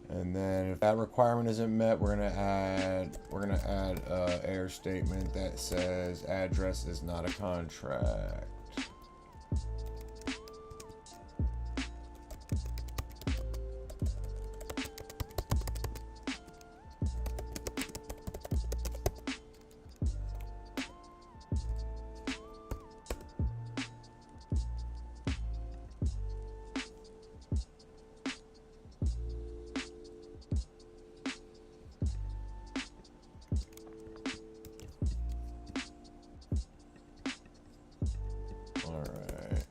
And then if that requirement isn't met, we're gonna add a error statement that says address is not a contract.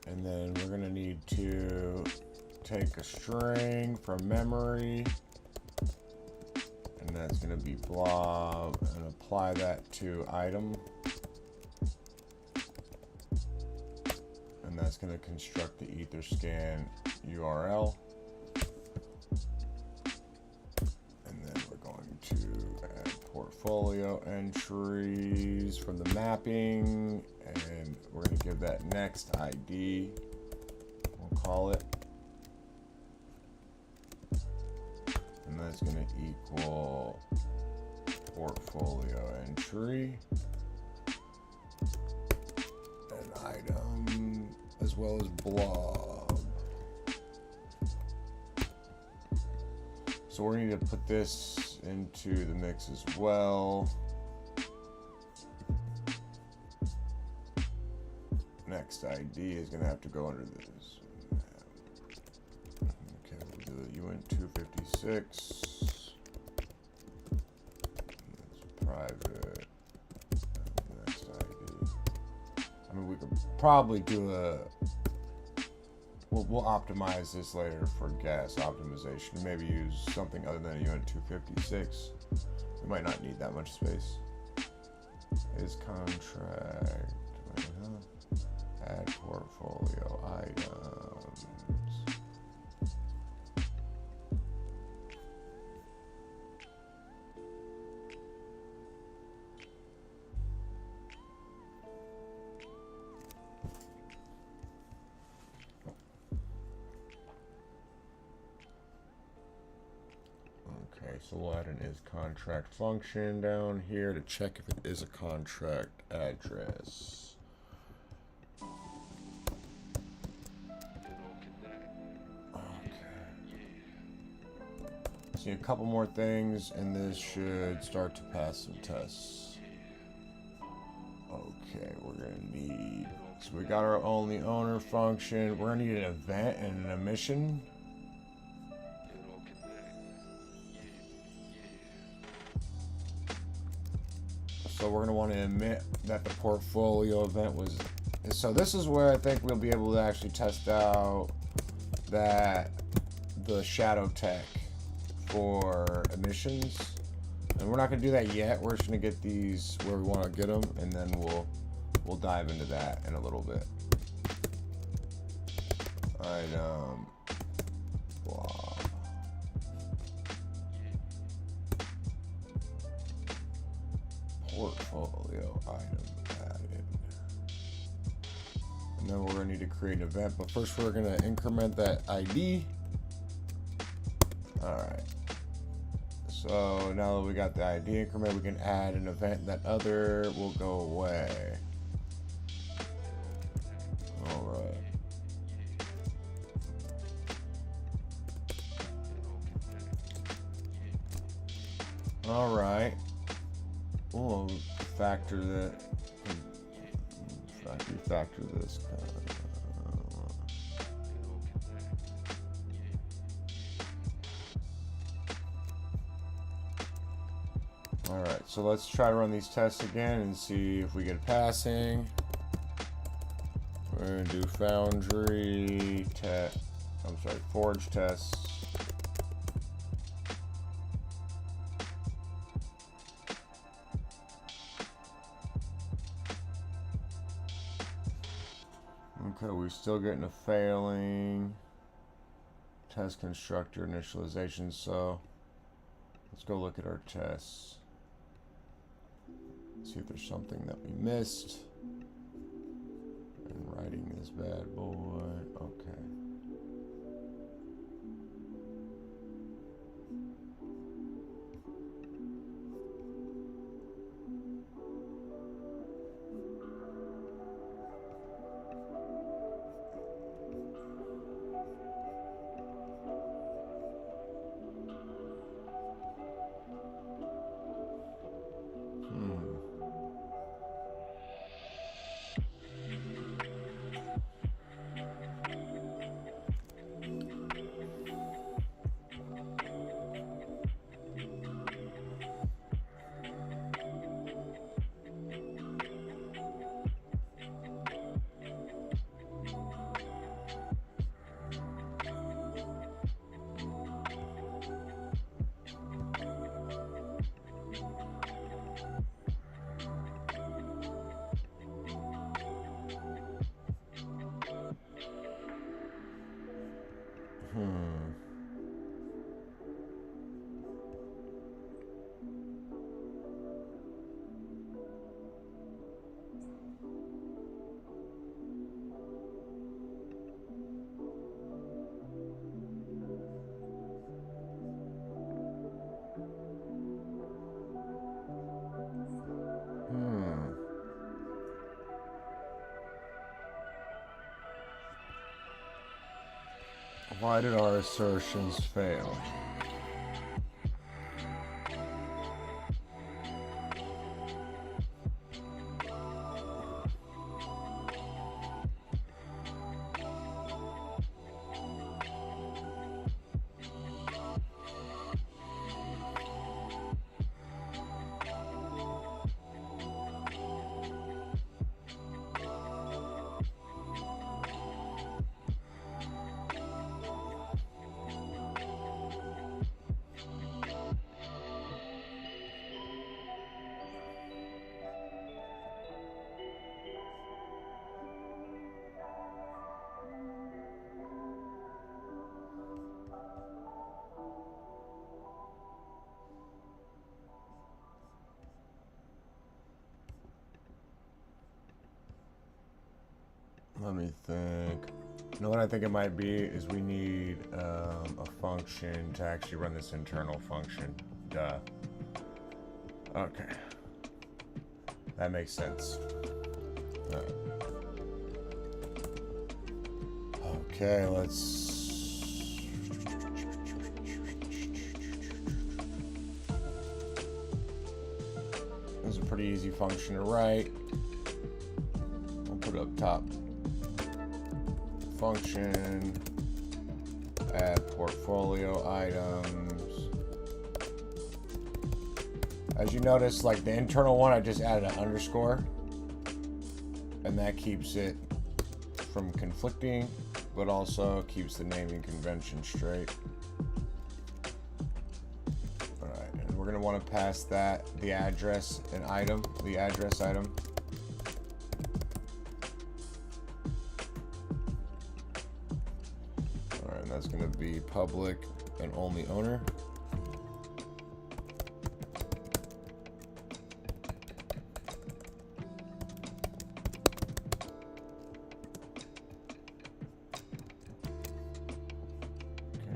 And then we're gonna need to take a string from memory, and that's gonna be blob, and apply that to item. And that's gonna construct the etherscan URL. And then we're going to add portfolio entries from the mapping, and we're going to give that next ID, we'll call it, and that's going to equal portfolio entry, an item, as well as blob. So we need to put this into the mix as well. Next ID is going to have to go under this. Okay, we'll do the uint256. That's private. Next ID. I mean, we could probably do we'll optimize this later for gas optimization. Maybe use something other than a uint256. We might not need that much space. Is contract. Add portfolio items. Okay, so we'll add an is contract function down here to check if it is a contract address. See a couple more things, and this should start to pass some tests. Okay, we're gonna need. So we got our only owner function. We're gonna need an event and an emission. So we're gonna want to emit that the portfolio event was. So this is where I think we'll be able to actually test out that the shadow tech for emissions, and we're not going to do that yet. We're just going to get these where we want to get them, and then we'll dive into that in a little bit. Item blob. Portfolio item added. And then we're going to need to create an event, but first we're going to increment that ID. All right. So now that we got the ID increment, we can add an event. That other will go away. All right. All right. We'll factor that. Factor this. All right. So let's try to run these tests again and see if we get passing. We're gonna do Foundry test. I'm sorry, Forge tests. Okay, we're still getting a failing. Test constructor initialization. So let's go look at our tests. See if there's something that we missed. And writing this bad boy. Okay. Why did our assertions fail? Let me think. You know what I think it might be is we need a function to actually run this internal function. Duh. Okay. That makes sense. Okay, let's... This is a pretty easy function to write. We'll put it up top. Function, add portfolio items. As you notice, like the internal one, I just added an underscore, and that keeps it from conflicting, but also keeps the naming convention straight. All right, and we're gonna want to pass that the address and item, the address item. That's going to be public and only owner.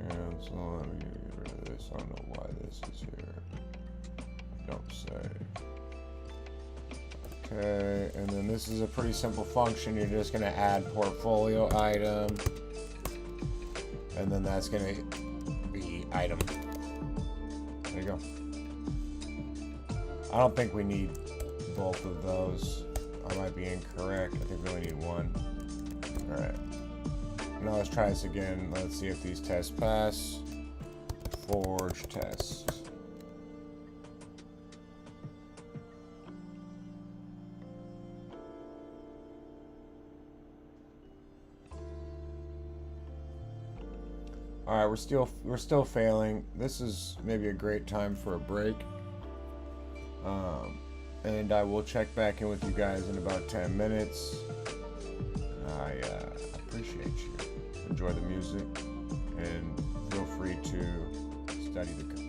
Cancel. Let me get rid of this. I don't know why this is here. Don't say. Okay, and then this is a pretty simple function. You're just going to add portfolio item. And then that's going to be item. There you go. I don't think we need both of those. I might be incorrect. I think we only need one. Alright. Now let's try this again. Let's see if these tests pass. Forge test. All right, we're still failing. This is maybe a great time for a break. And I will check back in with you guys in about 10 minutes. I appreciate you. Enjoy the music and feel free to study the code.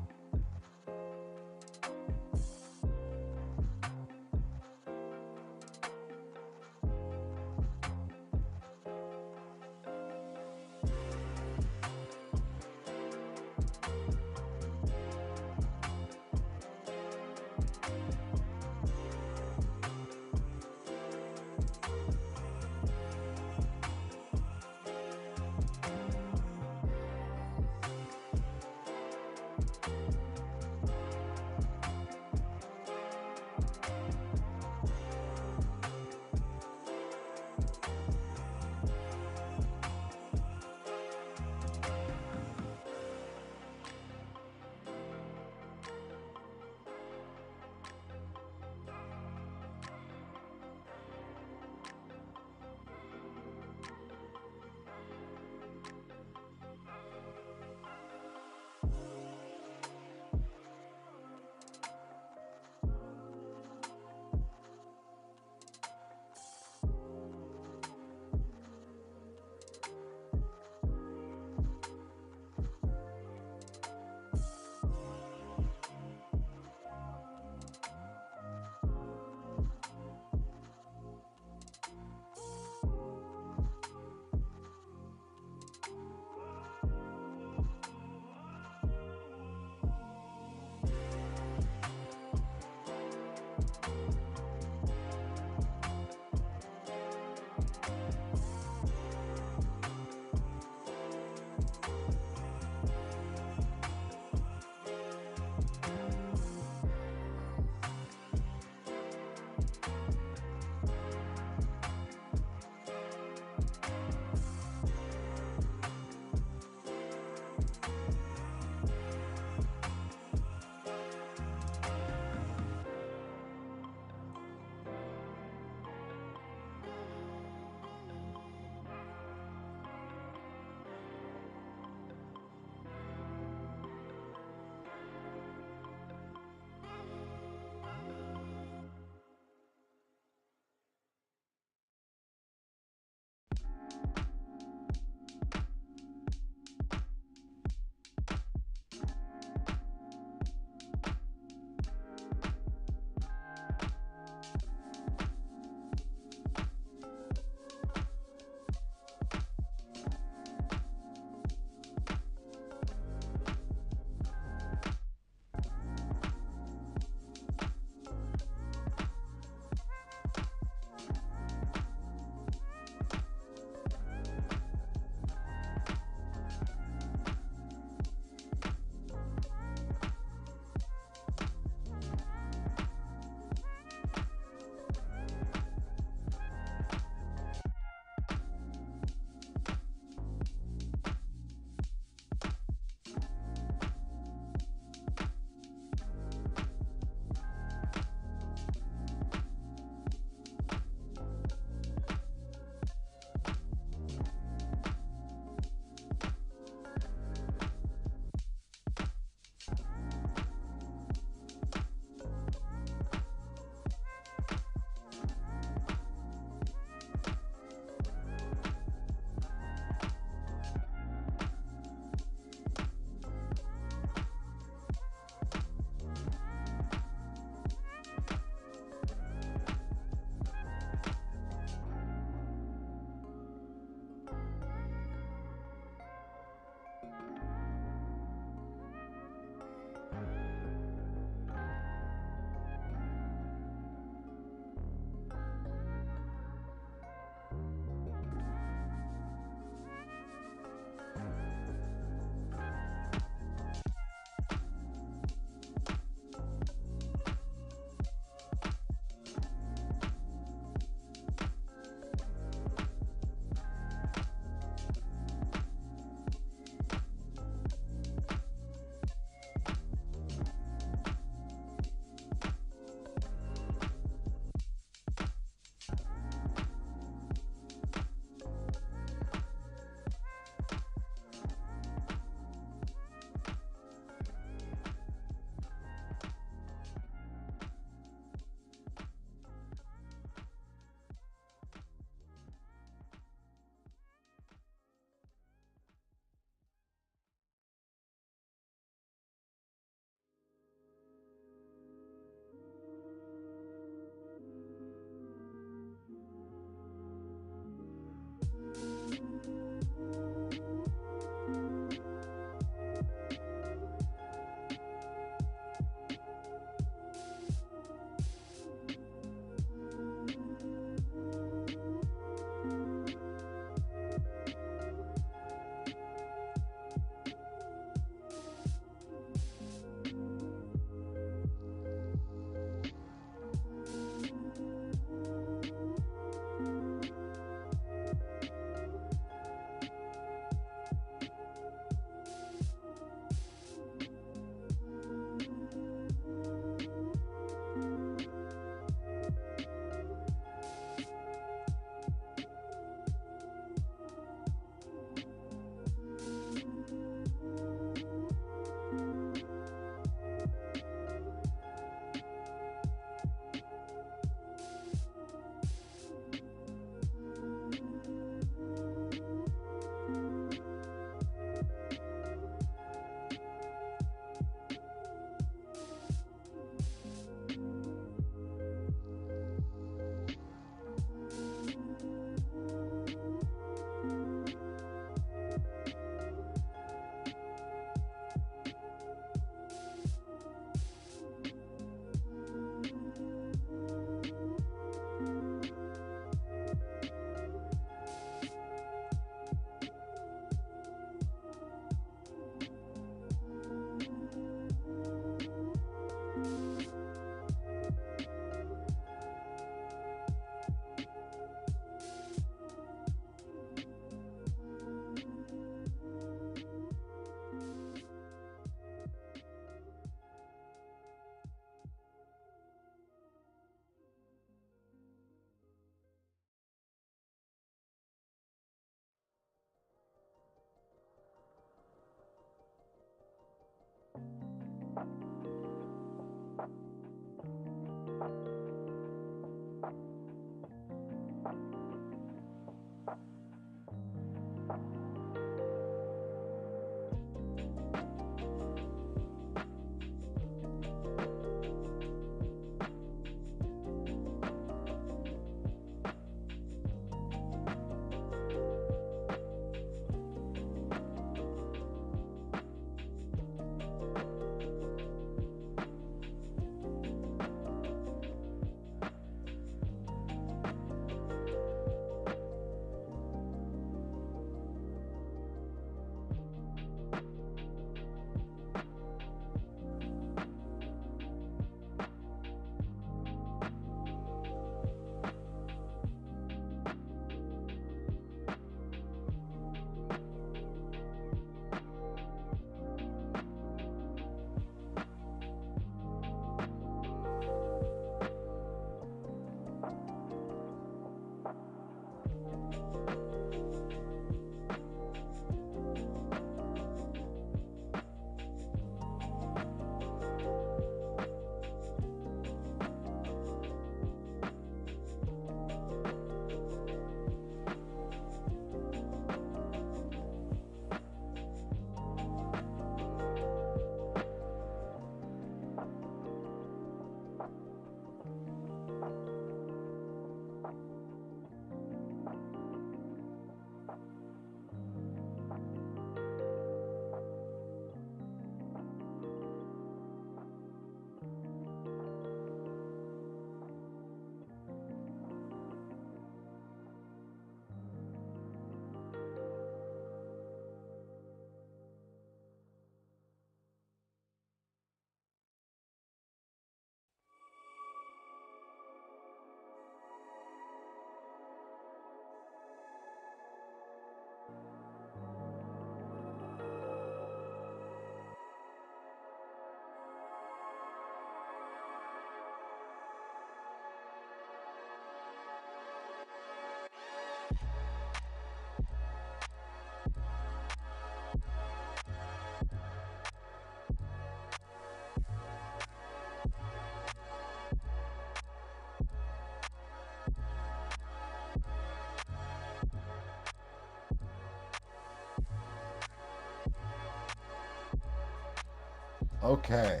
Okay.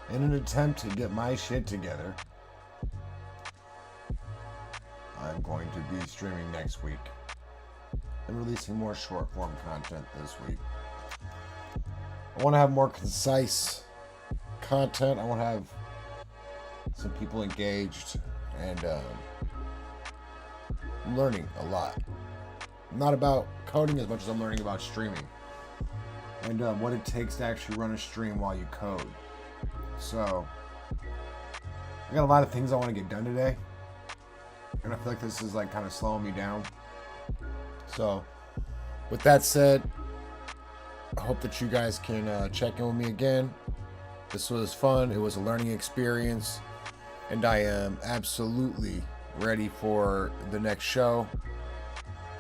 In an attempt to get my shit together, I'm going to be streaming next week and releasing more short form content this week. I want to have more concise content. I want to have some people engaged, and I'm learning a lot. Not about coding as much as I'm learning about streaming and what it takes to actually run a stream while you code. So I got a lot of things I want to get done today, and I feel like this is like kind of slowing me down. So with that said, I hope that you guys can check in with me again. This was fun. It was a learning experience, and I am absolutely ready for the next show.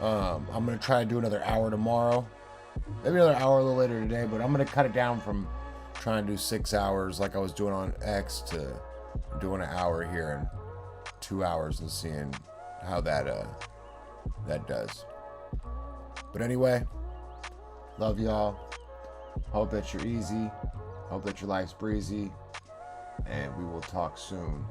I'm going to try to do another hour tomorrow. Maybe another hour a little later today, but I'm going to cut it down from trying to do 6 hours like I was doing on X to doing an hour here and 2 hours, and seeing how that does. But anyway, love y'all. Hope that you're easy. Hope that your life's breezy. And we will talk soon.